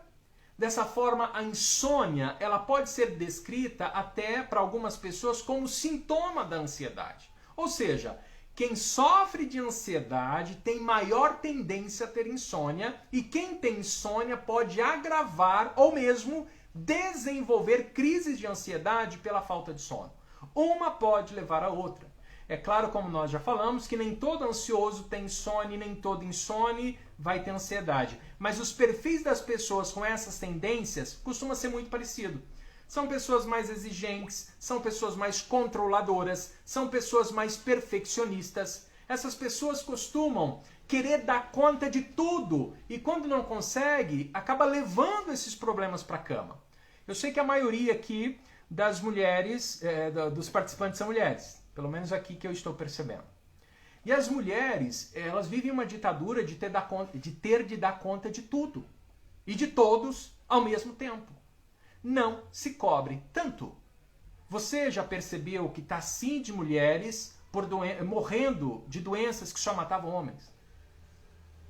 Dessa forma, a insônia ela pode ser descrita até para algumas pessoas como sintoma da ansiedade. Ou seja, quem sofre de ansiedade tem maior tendência a ter insônia e quem tem insônia pode agravar ou mesmo desenvolver crises de ansiedade pela falta de sono. Uma pode levar a outra. É claro, como nós já falamos, que nem todo ansioso tem insônia, nem todo insone vai ter ansiedade. Mas os perfis das pessoas com essas tendências costuma ser muito parecido. São pessoas mais exigentes, são pessoas mais controladoras, são pessoas mais perfeccionistas. Essas pessoas costumam querer dar conta de tudo e quando não consegue, acaba levando esses problemas para a cama. Eu sei que a maioria aqui das mulheres, dos participantes são mulheres, pelo menos aqui que eu estou percebendo. E as mulheres, elas vivem uma ditadura de ter de dar conta de tudo e de todos ao mesmo tempo. Não se cobre tanto. Você já percebeu que está sim de mulheres morrendo de doenças que só matavam homens?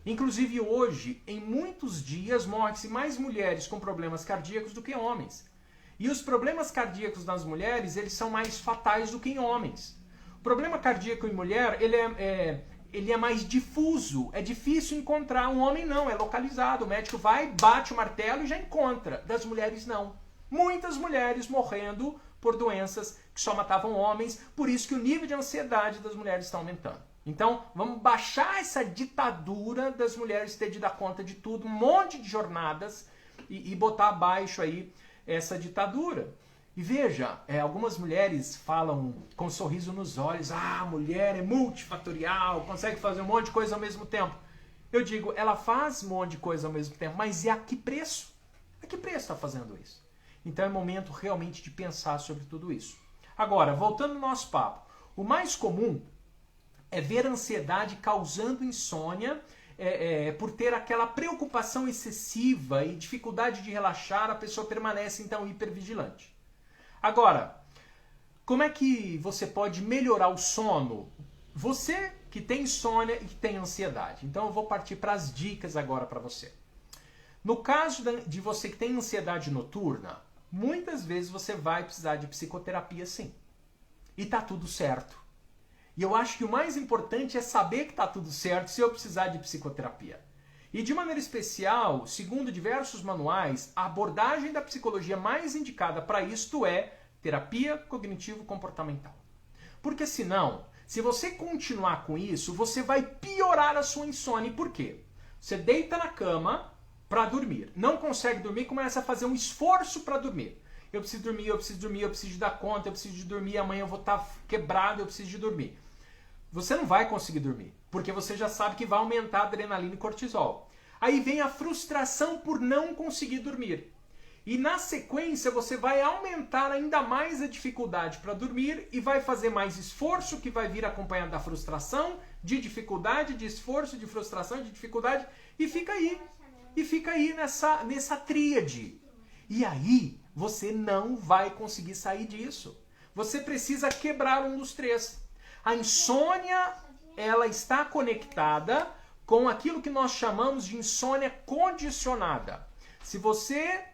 Inclusive hoje, em muitos dias, morrem-se mais mulheres com problemas cardíacos do que homens. E os problemas cardíacos nas mulheres, eles são mais fatais do que em homens. O problema cardíaco em mulher, ele é mais difuso, é difícil encontrar. Um homem não, é localizado. O médico vai, bate o martelo e já encontra. Das mulheres não. Muitas mulheres morrendo por doenças que só matavam homens, por isso que o nível de ansiedade das mulheres está aumentando. Então, vamos baixar essa ditadura das mulheres ter de dar conta de tudo, um monte de jornadas, e botar abaixo aí essa ditadura. E veja, algumas mulheres falam com um sorriso nos olhos, a mulher é multifatorial, consegue fazer um monte de coisa ao mesmo tempo. Eu digo, ela faz um monte de coisa ao mesmo tempo, mas a que preço? A que preço está fazendo isso? Então é momento realmente de pensar sobre tudo isso. Agora, voltando ao nosso papo, o mais comum é ver ansiedade causando insônia, por ter aquela preocupação excessiva e dificuldade de relaxar, a pessoa permanece então hipervigilante. Agora, como é que você pode melhorar o sono? Você que tem insônia e que tem ansiedade. Então eu vou partir para as dicas agora para você. No caso de você que tem ansiedade noturna, muitas vezes você vai precisar de psicoterapia sim. E tá tudo certo. E eu acho que o mais importante é saber que tá tudo certo se eu precisar de psicoterapia. E de maneira especial, segundo diversos manuais, a abordagem da psicologia mais indicada para isto é terapia cognitivo-comportamental. Porque senão, se você continuar com isso, você vai piorar a sua insônia. Por quê? Você deita na cama para dormir. Não consegue dormir, começa a fazer um esforço para dormir. Eu preciso dormir, eu preciso dormir, eu preciso dar conta, eu preciso de dormir, amanhã eu vou estar quebrado, eu preciso de dormir. Você não vai conseguir dormir, porque você já sabe que vai aumentar a adrenalina e cortisol. Aí vem a frustração por não conseguir dormir. E na sequência você vai aumentar ainda mais a dificuldade para dormir e vai fazer mais esforço, que vai vir acompanhado da frustração, de dificuldade, de esforço, de frustração, de dificuldade, e fica aí nessa tríade. E aí você não vai conseguir sair disso. Você precisa quebrar um dos três. A insônia, ela está conectada com aquilo que nós chamamos de insônia condicionada. Se você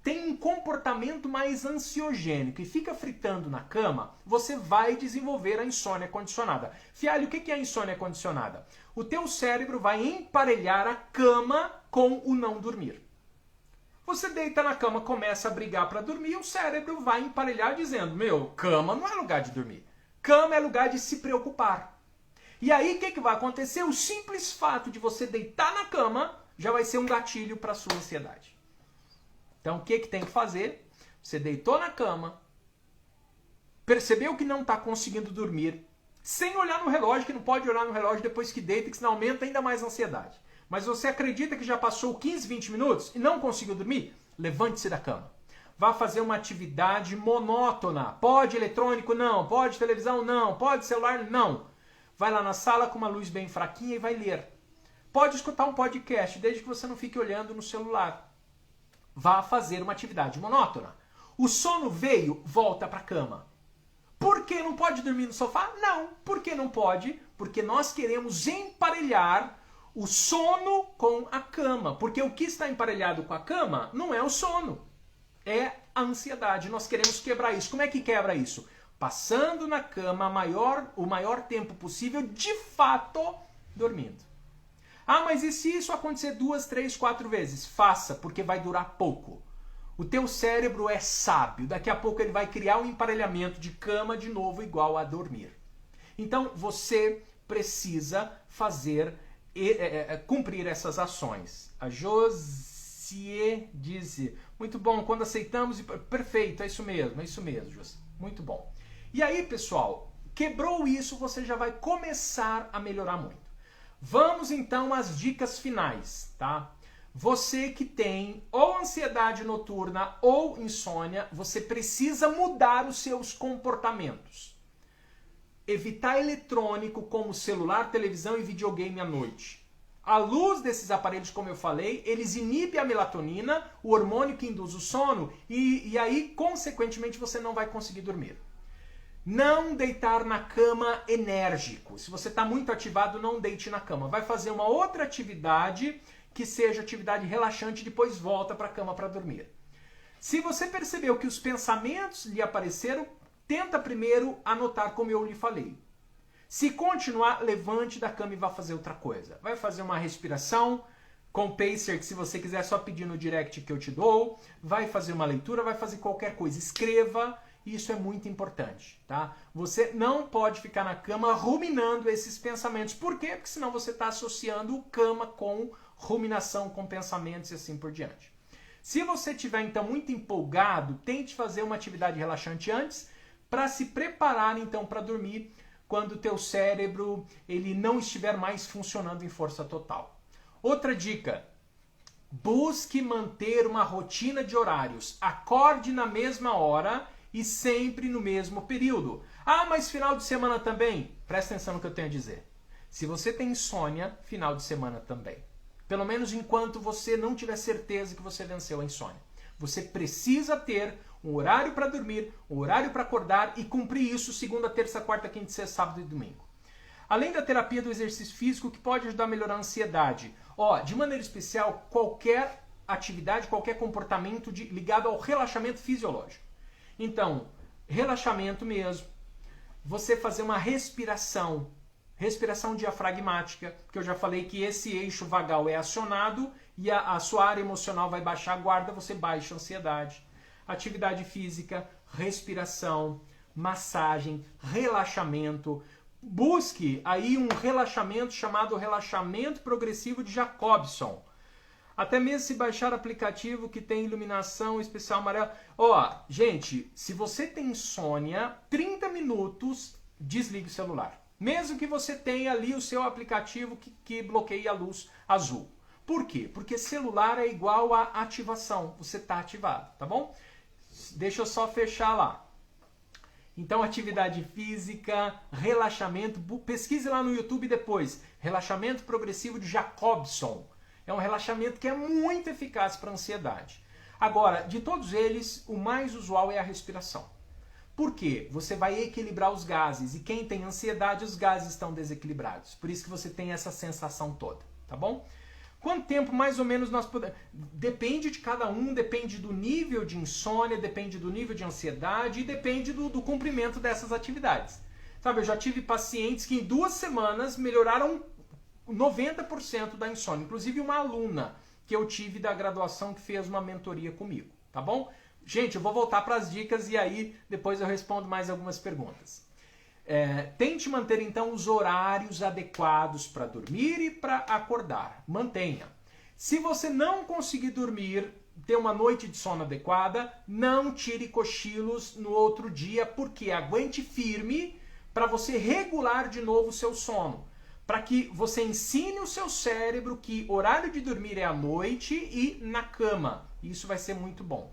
tem um comportamento mais ansiogênico e fica fritando na cama, você vai desenvolver a insônia condicionada. Fialho, o que é a insônia condicionada? O teu cérebro vai emparelhar a cama com o não dormir. Você deita na cama, começa a brigar para dormir, o cérebro vai emparelhar dizendo, cama não é lugar de dormir. Cama é lugar de se preocupar. E aí o que vai acontecer? O simples fato de você deitar na cama já vai ser um gatilho para a sua ansiedade. Então o que tem que fazer? Você deitou na cama, percebeu que não está conseguindo dormir, sem olhar no relógio, que não pode olhar no relógio depois que deita, que senão aumenta ainda mais a ansiedade. Mas você acredita que já passou 15, 20 minutos e não conseguiu dormir? Levante-se da cama. Vá fazer uma atividade monótona. Pode eletrônico? Não. Pode televisão? Não. Pode celular? Não. Vai lá na sala com uma luz bem fraquinha e vai ler. Pode escutar um podcast, desde que você não fique olhando no celular. Vá fazer uma atividade monótona. O sono veio, volta para a cama. Por que não pode dormir no sofá? Não. Por que não pode? Porque nós queremos emparelhar o sono com a cama. Porque o que está emparelhado com a cama não é o sono. É a ansiedade. Nós queremos quebrar isso. Como é que quebra isso? Passando na cama o maior tempo possível, de fato, dormindo. Ah, mas e se isso acontecer 2, 3, 4 vezes? Faça, porque vai durar pouco. O teu cérebro é sábio. Daqui a pouco ele vai criar um emparelhamento de cama de novo igual a dormir. Então, você precisa cumprir essas ações. A Josie diz, muito bom, quando aceitamos, perfeito, é isso mesmo, Josie. Muito bom. E aí, pessoal, quebrou isso, você já vai começar a melhorar muito. Vamos então às dicas finais, tá? Você que tem ou ansiedade noturna ou insônia, você precisa mudar os seus comportamentos. Evitar eletrônico como celular, televisão e videogame à noite. A luz desses aparelhos, como eu falei, eles inibem a melatonina, o hormônio que induz o sono, e aí, consequentemente, você não vai conseguir dormir. Não deitar na cama enérgico. Se você está muito ativado, não deite na cama. Vai fazer uma outra atividade que seja atividade relaxante e depois volta para a cama para dormir. Se você percebeu que os pensamentos lhe apareceram, tenta primeiro anotar como eu lhe falei. Se continuar, levante da cama e vá fazer outra coisa. Vai fazer uma respiração com pacer, que se você quiser só pedir no direct que eu te dou. Vai fazer uma leitura, vai fazer qualquer coisa. Escreva. Isso é muito importante, tá? Você não pode ficar na cama ruminando esses pensamentos. Por quê? Porque senão você está associando cama com ruminação, com pensamentos e assim por diante. Se você estiver então muito empolgado, tente fazer uma atividade relaxante antes para se preparar então para dormir quando o teu cérebro ele não estiver mais funcionando em força total. Outra dica, busque manter uma rotina de horários. Acorde na mesma hora e sempre no mesmo período. Ah, mas final de semana também? Presta atenção no que eu tenho a dizer. Se você tem insônia, final de semana também. Pelo menos enquanto você não tiver certeza que você venceu a insônia. Você precisa ter um horário para dormir, um horário para acordar e cumprir isso segunda, terça, quarta, quinta, sexta, sábado e domingo. Além da terapia do exercício físico, que pode ajudar a melhorar a ansiedade. De maneira especial, qualquer atividade, qualquer comportamento ligado ao relaxamento fisiológico. Então, relaxamento mesmo. Você fazer uma respiração diafragmática, porque eu já falei que esse eixo vagal é acionado e a sua área emocional vai baixar a guarda, você baixa a ansiedade. Atividade física, respiração, massagem, relaxamento. Busque aí um relaxamento chamado relaxamento progressivo de Jacobson. Até mesmo se baixar aplicativo que tem iluminação especial amarela. Gente, se você tem insônia, 30 minutos, desligue o celular. Mesmo que você tenha ali o seu aplicativo que bloqueia a luz azul. Por quê? Porque celular é igual a ativação. Você está ativado, tá bom? Deixa eu só fechar lá. Então, atividade física, relaxamento. Pesquise lá no YouTube depois. Relaxamento progressivo de Jacobson. É um relaxamento que é muito eficaz para a ansiedade. Agora, de todos eles, o mais usual é a respiração. Por quê? Você vai equilibrar os gases. E quem tem ansiedade, os gases estão desequilibrados. Por isso que você tem essa sensação toda, tá bom? Quanto tempo mais ou menos nós podemos... Depende de cada um, depende do nível de insônia, depende do nível de ansiedade e depende do cumprimento dessas atividades. Sabe, eu já tive pacientes que em 2 semanas melhoraram 90% da insônia. Inclusive uma aluna que eu tive da graduação que fez uma mentoria comigo, tá bom? Gente, eu vou voltar para as dicas e aí depois eu respondo mais algumas perguntas. Tente manter então os horários adequados para dormir e para acordar. Mantenha. Se você não conseguir dormir, ter uma noite de sono adequada, não tire cochilos no outro dia, porque aguente firme para você regular de novo o seu sono. Para que você ensine o seu cérebro que horário de dormir é à noite e na cama. Isso vai ser muito bom.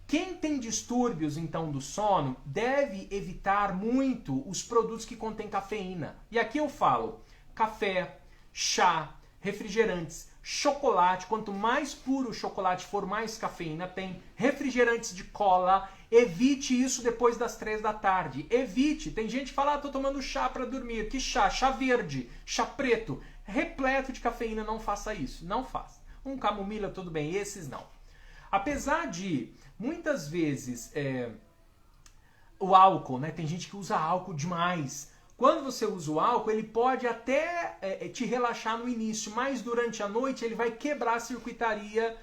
Quem tem distúrbios, então, do sono, deve evitar muito os produtos que contêm cafeína. E aqui eu falo café, chá, refrigerantes, chocolate. Quanto mais puro o chocolate for, mais cafeína tem. Refrigerantes de cola. Evite isso depois das 3 da tarde. Evite. Tem gente que fala, tô tomando chá para dormir. Que chá? Chá verde, chá preto. Repleto de cafeína, não faça isso. Não faça. Um camomila, tudo bem. Esses não. Apesar de, muitas vezes, o álcool, né? Tem gente que usa álcool demais. Quando você usa o álcool, ele pode até te relaxar no início, mas durante a noite ele vai quebrar a circuitaria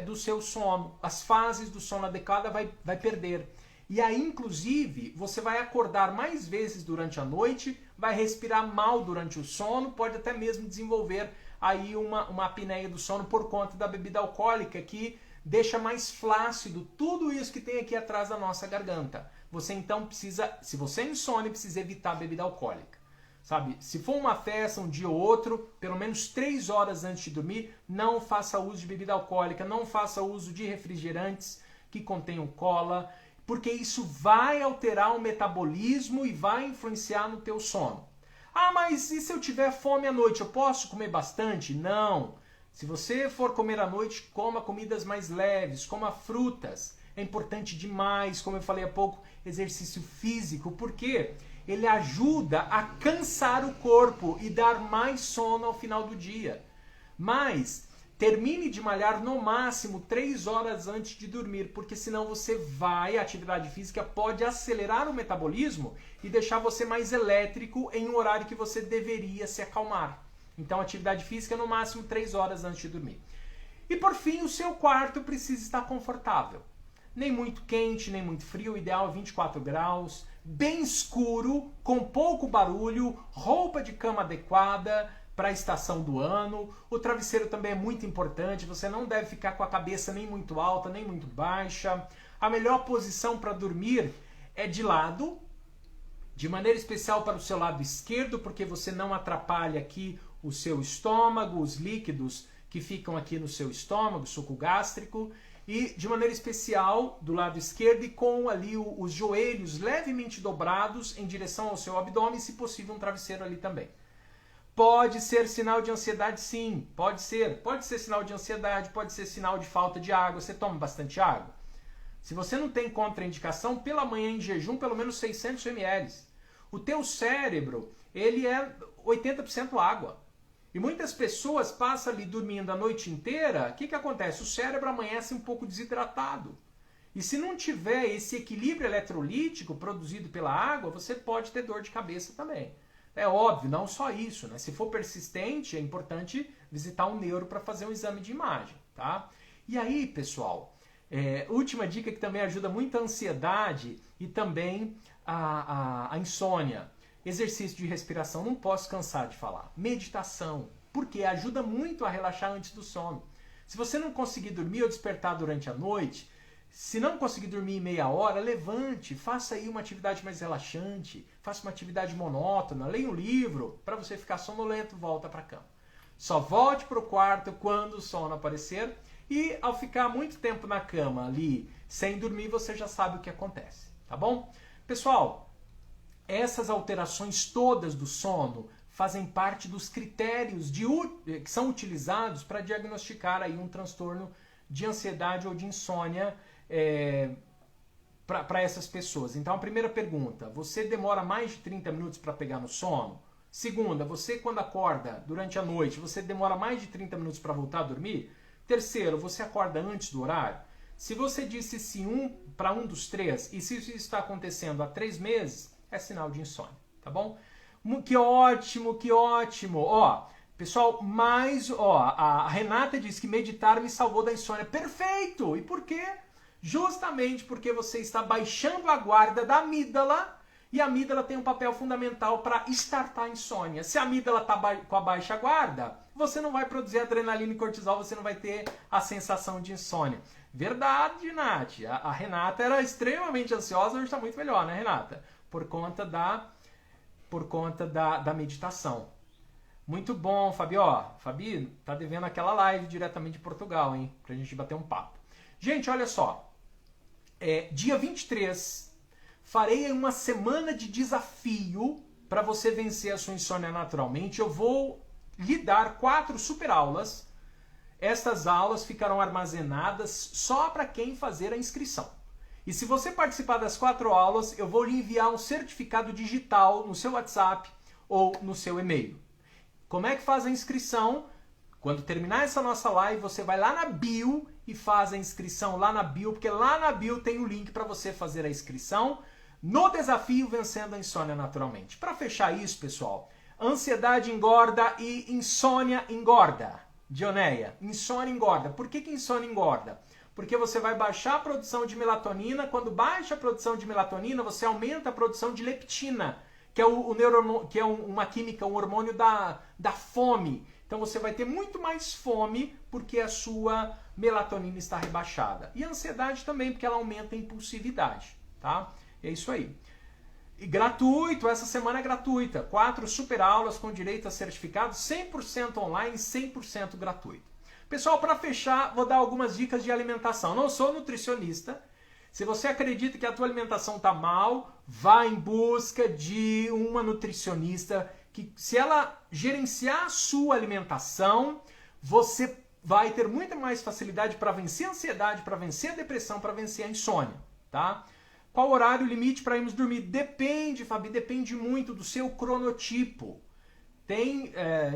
do seu sono. As fases do sono adequada vai perder. E aí, inclusive, você vai acordar mais vezes durante a noite, vai respirar mal durante o sono, pode até mesmo desenvolver aí uma apneia do sono por conta da bebida alcoólica, que deixa mais flácido tudo isso que tem aqui atrás da nossa garganta. Você então precisa, se você é insônia, precisa evitar a bebida alcoólica. Sabe? Se for uma festa, um dia ou outro, pelo menos 3 horas antes de dormir, não faça uso de bebida alcoólica, não faça uso de refrigerantes que contenham cola, porque isso vai alterar o metabolismo e vai influenciar no teu sono. Ah, mas e se eu tiver fome à noite, eu posso comer bastante? Não. Se você for comer à noite, coma comidas mais leves, coma frutas. É importante demais, como eu falei há pouco, exercício físico, porque ele ajuda a cansar o corpo e dar mais sono ao final do dia. Mas termine de malhar no máximo 3 horas antes de dormir, porque senão a atividade física pode acelerar o metabolismo e deixar você mais elétrico em um horário que você deveria se acalmar. Então, atividade física no máximo 3 horas antes de dormir. E por fim, o seu quarto precisa estar confortável. Nem muito quente, nem muito frio, o ideal é 24 graus, bem escuro, com pouco barulho, roupa de cama adequada, para a estação do ano. O travesseiro também é muito importante, você não deve ficar com a cabeça nem muito alta, nem muito baixa. A melhor posição para dormir é de lado, de maneira especial para o seu lado esquerdo, porque você não atrapalha aqui o seu estômago, os líquidos que ficam aqui no seu estômago, suco gástrico, e de maneira especial do lado esquerdo e com ali os joelhos levemente dobrados em direção ao seu abdômen, se possível um travesseiro ali também. Pode ser sinal de ansiedade, sim, pode ser sinal de ansiedade, pode ser sinal de falta de água. Você toma bastante água? Se você não tem contraindicação, pela manhã em jejum, pelo menos 600 ml. O teu cérebro, ele é 80% água. E muitas pessoas passam ali dormindo a noite inteira, o que acontece? O cérebro amanhece um pouco desidratado. E se não tiver esse equilíbrio eletrolítico produzido pela água, você pode ter dor de cabeça também. É óbvio, não só isso, né? Se for persistente, é importante visitar um neuro para fazer um exame de imagem, tá? E aí, pessoal, última dica que também ajuda muito a ansiedade e também a insônia. Exercício de respiração, não posso cansar de falar. Meditação, porque ajuda muito a relaxar antes do sono. Se você não conseguir dormir ou despertar durante a noite, se não conseguir dormir em meia hora, levante, faça aí uma atividade mais relaxante, faça uma atividade monótona, leia um livro, para você ficar sonolento, volta para a cama. Só volte para o quarto quando o sono aparecer e ao ficar muito tempo na cama ali, sem dormir, você já sabe o que acontece, tá bom? Pessoal, essas alterações todas do sono fazem parte dos critérios que são utilizados para diagnosticar aí um transtorno de ansiedade ou de insônia para essas pessoas. Então, a primeira pergunta, você demora mais de 30 minutos para pegar no sono? Segunda, você quando acorda durante a noite, você demora mais de 30 minutos para voltar a dormir? Terceiro, você acorda antes do horário? Se você disse sim para um dos três, e se isso está acontecendo há 3 meses, é sinal de insônia, tá bom? Que ótimo, que ótimo! Ó, pessoal, a Renata diz que meditar me salvou da insônia. Perfeito! E por quê? Justamente porque você está baixando a guarda da amígdala, e a amígdala tem um papel fundamental para startar a insônia. Se a amígdala está com a baixa guarda, você não vai produzir adrenalina e cortisol, você não vai ter a sensação de insônia. Verdade, Nath. A Renata era extremamente ansiosa, hoje está muito melhor, né, Renata? Por conta da meditação. Muito bom, Fabi. Ó, Fabi tá devendo aquela live diretamente de Portugal, hein? Pra gente bater um papo. Gente, olha só. Dia 23, farei uma semana de desafio para você vencer a sua insônia naturalmente. Eu vou lhe dar 4 super aulas. Estas aulas ficarão armazenadas só para quem fazer a inscrição. E se você participar das 4 aulas, eu vou lhe enviar um certificado digital no seu WhatsApp ou no seu e-mail. Como é que faz a inscrição? Quando terminar essa nossa live, você vai lá na bio e faz a inscrição lá na bio, porque lá na bio tem o link para você fazer a inscrição no desafio Vencendo a Insônia Naturalmente. Para fechar isso, pessoal, ansiedade engorda e insônia engorda. Dioneia, insônia engorda. Por que insônia engorda? Porque você vai baixar a produção de melatonina. Quando baixa a produção de melatonina, você aumenta a produção de leptina, que é uma química, um hormônio da fome. Então você vai ter muito mais fome porque a sua melatonina está rebaixada. E a ansiedade também, porque ela aumenta a impulsividade, tá? É isso aí. E gratuito, essa semana é gratuita. 4 super aulas com direito a certificado, 100% online, 100% gratuito. Pessoal, para fechar, vou dar algumas dicas de alimentação. Não sou nutricionista. Se você acredita que a tua alimentação está mal, vá em busca de uma nutricionista que, se ela gerenciar a sua alimentação, você vai ter muita mais facilidade para vencer a ansiedade, para vencer a depressão, para vencer a insônia, tá? Qual horário limite para irmos dormir? Depende, Fabi, depende muito do seu cronotipo.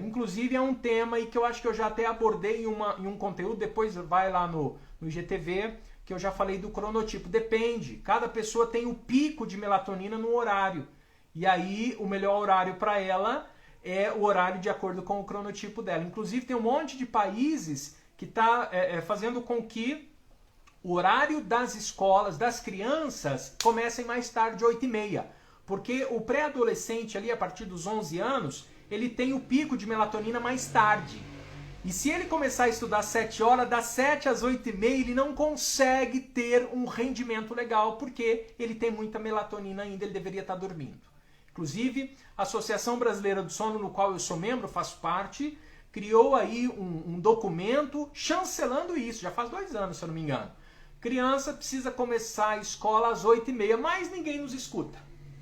Inclusive é um tema aí que eu acho que eu já até abordei em um conteúdo, depois vai lá no IGTV, que eu já falei do cronotipo. Depende, cada pessoa tem o pico de melatonina no horário. E aí o melhor horário para ela é o horário de acordo com o cronotipo dela. Inclusive tem um monte de países que está fazendo com que o horário das escolas, das crianças, comecem mais tarde, 8h30. Porque o pré-adolescente ali, a partir dos 11 anos, ele tem o pico de melatonina mais tarde. E se ele começar a estudar às 7 horas, das 7 às 8h30, ele não consegue ter um rendimento legal, porque ele tem muita melatonina ainda, ele deveria estar dormindo. Inclusive, a Associação Brasileira do Sono, no qual eu sou membro, faço parte, criou aí um documento chancelando isso, já faz 2 anos, se eu não me engano. Criança precisa começar a escola às 8h30, mas ninguém nos escuta.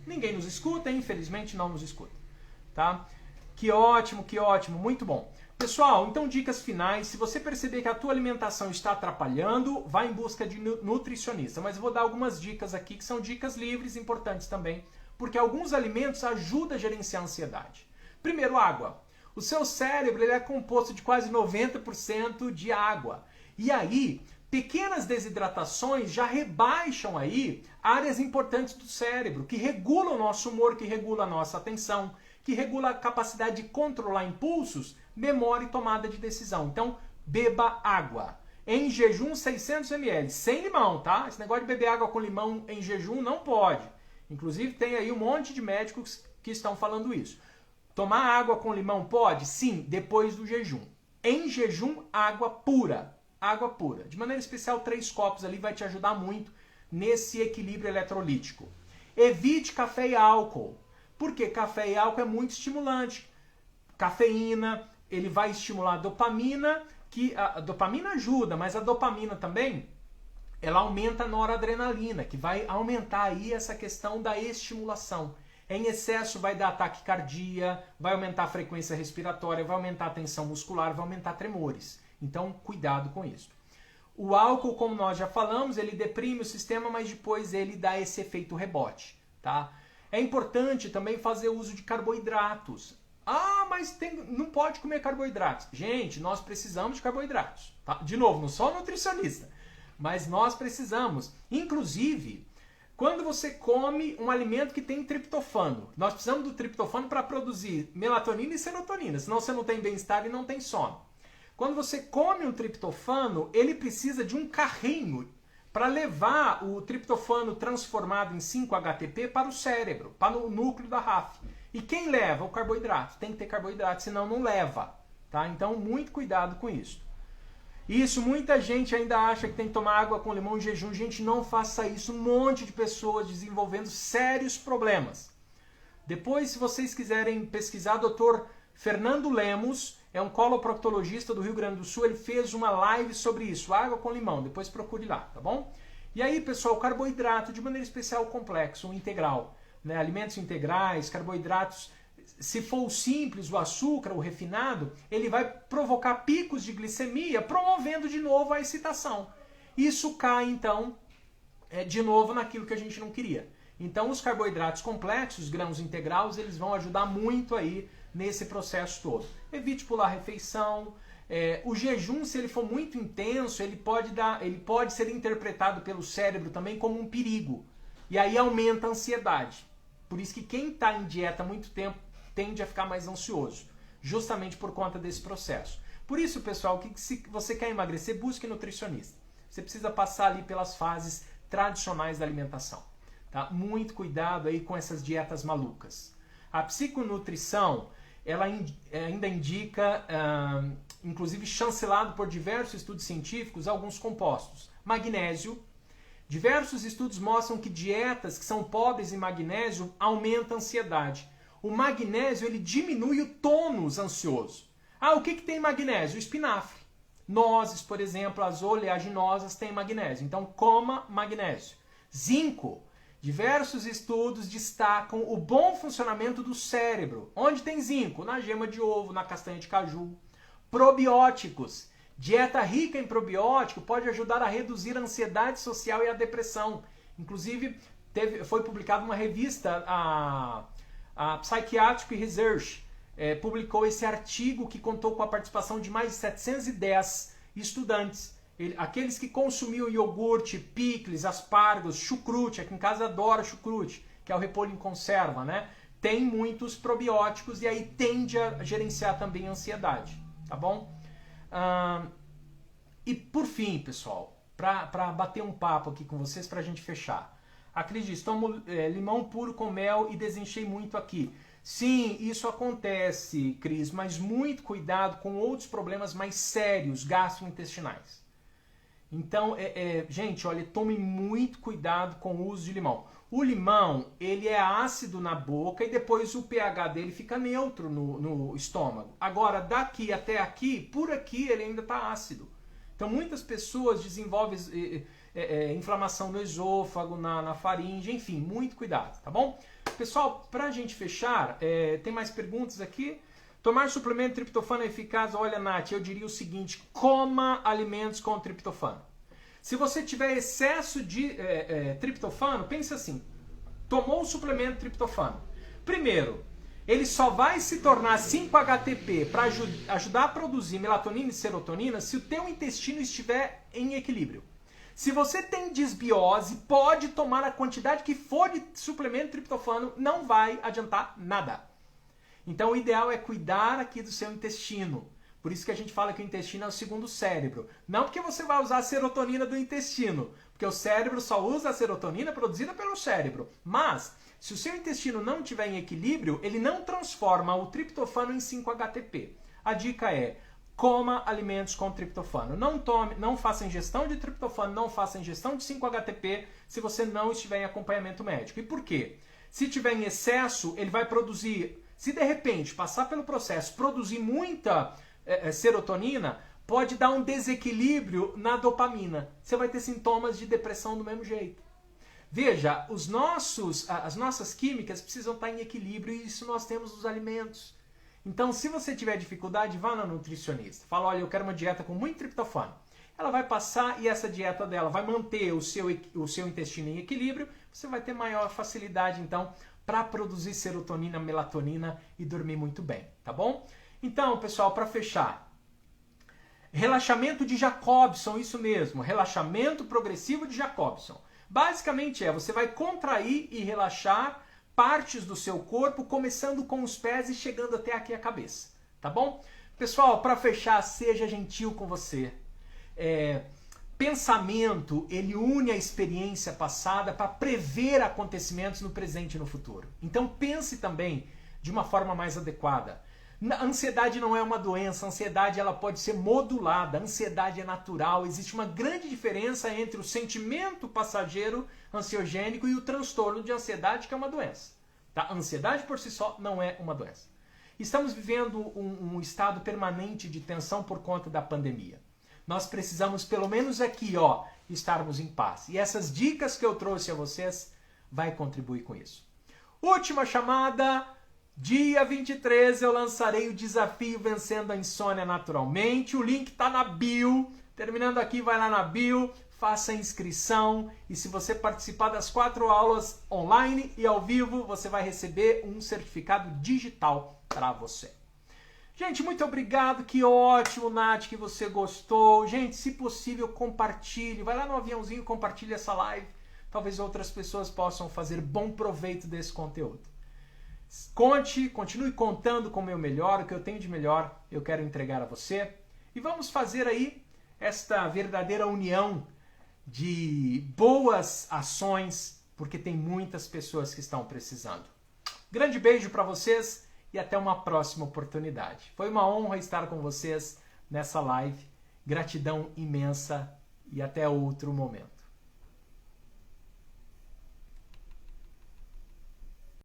Ninguém nos escuta, infelizmente não nos escuta. Tá? Que ótimo, muito bom. Pessoal, então dicas finais. Se você perceber que a tua alimentação está atrapalhando, vá em busca de nutricionista. Mas eu vou dar algumas dicas aqui, que são dicas livres, importantes também, porque alguns alimentos ajudam a gerenciar a ansiedade. Primeiro, água. O seu cérebro ele é composto de quase 90% de água. E aí, pequenas desidratações já rebaixam aí áreas importantes do cérebro, que regulam o nosso humor, que regulam a nossa atenção, que regula a capacidade de controlar impulsos, memória e tomada de decisão. Então, beba água. Em jejum, 600 ml, sem limão, tá? Esse negócio de beber água com limão em jejum não pode. Inclusive, tem aí um monte de médicos que estão falando isso. Tomar água com limão pode? Sim, depois do jejum. Em jejum, água pura. Água pura. De maneira especial, 3 copos ali vai te ajudar muito nesse equilíbrio eletrolítico. Evite café e álcool. Porque café e álcool é muito estimulante. Cafeína, ele vai estimular a dopamina, que a dopamina ajuda, mas a dopamina também, ela aumenta a noradrenalina, que vai aumentar aí essa questão da estimulação. Em excesso vai dar taquicardia, vai aumentar a frequência respiratória, vai aumentar a tensão muscular, vai aumentar tremores. Então, cuidado com isso. O álcool, como nós já falamos, ele deprime o sistema, mas depois ele dá esse efeito rebote, tá? É importante também fazer uso de carboidratos. Ah, mas não pode comer carboidratos. Gente, nós precisamos de carboidratos. Tá? De novo, não sou nutricionista, mas nós precisamos. Inclusive, quando você come um alimento que tem triptofano, nós precisamos do triptofano para produzir melatonina e serotonina, senão você não tem bem-estar e não tem sono. Quando você come um triptofano, ele precisa de um carrinho para levar o triptofano transformado em 5-HTP para o cérebro, para o núcleo da RAF. E quem leva? O carboidrato. Tem que ter carboidrato, senão não leva. Tá? Então, muito cuidado com isso. Isso, muita gente ainda acha que tem que tomar água com limão em jejum. Gente, não faça isso. Um monte de pessoas desenvolvendo sérios problemas. Depois, se vocês quiserem pesquisar, Dr. Fernando Lemos, é um coloproctologista do Rio Grande do Sul, ele fez uma live sobre isso, água com limão, depois procure lá, tá bom? E aí, pessoal, carboidrato, de maneira especial complexo, um integral, né? Alimentos integrais, carboidratos, se for o simples, o açúcar, o refinado, ele vai provocar picos de glicemia, promovendo de novo a excitação. Isso cai, então, de novo naquilo que a gente não queria. Então, os carboidratos complexos, grãos integrais, eles vão ajudar muito aí nesse processo todo. Evite pular a refeição. O jejum, se ele for muito intenso, ele pode ser interpretado pelo cérebro também como um perigo. E aí aumenta a ansiedade. Por isso que quem está em dieta há muito tempo tende a ficar mais ansioso. Justamente por conta desse processo. Por isso, pessoal, que se você quer emagrecer, busque nutricionista. Você precisa passar ali pelas fases tradicionais da alimentação. Tá? Muito cuidado aí com essas dietas malucas. A psiconutrição, ela ainda indica, inclusive chancelado por diversos estudos científicos, alguns compostos. Magnésio. Diversos estudos mostram que dietas que são pobres em magnésio aumentam a ansiedade. O magnésio, ele diminui o tônus ansioso. Ah, o que tem magnésio? O espinafre. Nozes, por exemplo, as oleaginosas têm magnésio. Então, coma magnésio. Zinco. Diversos estudos destacam o bom funcionamento do cérebro. Onde tem zinco? Na gema de ovo, na castanha de caju. Probióticos. Dieta rica em probiótico pode ajudar a reduzir a ansiedade social e a depressão. Inclusive, foi publicada uma revista, a Psychiatric Research, publicou esse artigo que contou com a participação de mais de 710 estudantes. Aqueles que consumiam iogurte, picles, aspargos, chucrute, aqui em casa adora chucrute, que é o repolho em conserva, né? Tem muitos probióticos e aí tende a gerenciar também a ansiedade, tá bom? E por fim, pessoal, para bater um papo aqui com vocês, para a gente fechar, Acredite, tomo limão puro com mel e desinchei muito aqui. Sim, isso acontece, Cris, mas muito cuidado com outros problemas mais sérios, gastrointestinais. Então, gente, olha, tome muito cuidado com o uso de limão. O limão, ele é ácido na boca e depois o pH dele fica neutro no estômago. Agora, daqui até aqui, por aqui, ele ainda está ácido. Então, muitas pessoas desenvolvem inflamação no esôfago, na faringe, enfim, muito cuidado, tá bom? Pessoal, pra gente fechar, tem mais perguntas aqui? Tomar suplemento de triptofano é eficaz? Olha, Nath, eu diria o seguinte, coma alimentos com triptofano. Se você tiver excesso de triptofano, pense assim, tomou o suplemento de triptofano. Primeiro, ele só vai se tornar 5-HTP para ajudar a produzir melatonina e serotonina se o teu intestino estiver em equilíbrio. Se você tem disbiose, pode tomar a quantidade que for de suplemento de triptofano, não vai adiantar nada. Então o ideal é cuidar aqui do seu intestino. Por isso que a gente fala que o intestino é o segundo cérebro. Não porque você vai usar a serotonina do intestino, porque o cérebro só usa a serotonina produzida pelo cérebro. Mas, se o seu intestino não estiver em equilíbrio, ele não transforma o triptofano em 5-HTP. A dica é, coma alimentos com triptofano. Não faça ingestão de triptofano, não faça ingestão de 5-HTP se você não estiver em acompanhamento médico. E por quê? Se tiver em excesso, ele vai produzir... Se de repente passar pelo processo, produzir muita serotonina, pode dar um desequilíbrio na dopamina. Você vai ter sintomas de depressão do mesmo jeito. Veja, as nossas químicas precisam estar em equilíbrio e isso nós temos nos alimentos. Então, se você tiver dificuldade, vá na nutricionista. Fala, olha, eu quero uma dieta com muito triptofano. Ela vai passar e essa dieta dela vai manter o seu intestino em equilíbrio. Você vai ter maior facilidade, então, para produzir serotonina, melatonina e dormir muito bem, tá bom? Então, pessoal, para fechar, relaxamento de Jacobson, isso mesmo, relaxamento progressivo de Jacobson. Basicamente você vai contrair e relaxar partes do seu corpo, começando com os pés e chegando até aqui a cabeça, tá bom? Pessoal, para fechar, seja gentil com você. Pensamento, ele une a experiência passada para prever acontecimentos no presente e no futuro. Então pense também de uma forma mais adequada. A ansiedade não é uma doença, a ansiedade ela pode ser modulada, a ansiedade é natural, existe uma grande diferença entre o sentimento passageiro ansiogênico e o transtorno de ansiedade, que é uma doença. Tá? A ansiedade por si só não é uma doença. Estamos vivendo um estado permanente de tensão por conta da pandemia. Nós precisamos, pelo menos aqui, estarmos em paz. E essas dicas que eu trouxe a vocês vai contribuir com isso. Última chamada, dia 23 eu lançarei o desafio Vencendo a Insônia Naturalmente. O link está na bio. Terminando aqui, vai lá na bio, faça a inscrição. E se você participar das 4 aulas online e ao vivo, você vai receber um certificado digital para você. Gente, muito obrigado, que ótimo, Nath, que você gostou. Gente, se possível, compartilhe. Vai lá no aviãozinho, compartilhe essa live. Talvez outras pessoas possam fazer bom proveito desse conteúdo. Continue contando com o meu melhor, o que eu tenho de melhor, eu quero entregar a você. E vamos fazer aí esta verdadeira união de boas ações, porque tem muitas pessoas que estão precisando. Grande beijo para vocês. E até uma próxima oportunidade. Foi uma honra estar com vocês nessa live. Gratidão imensa e até outro momento.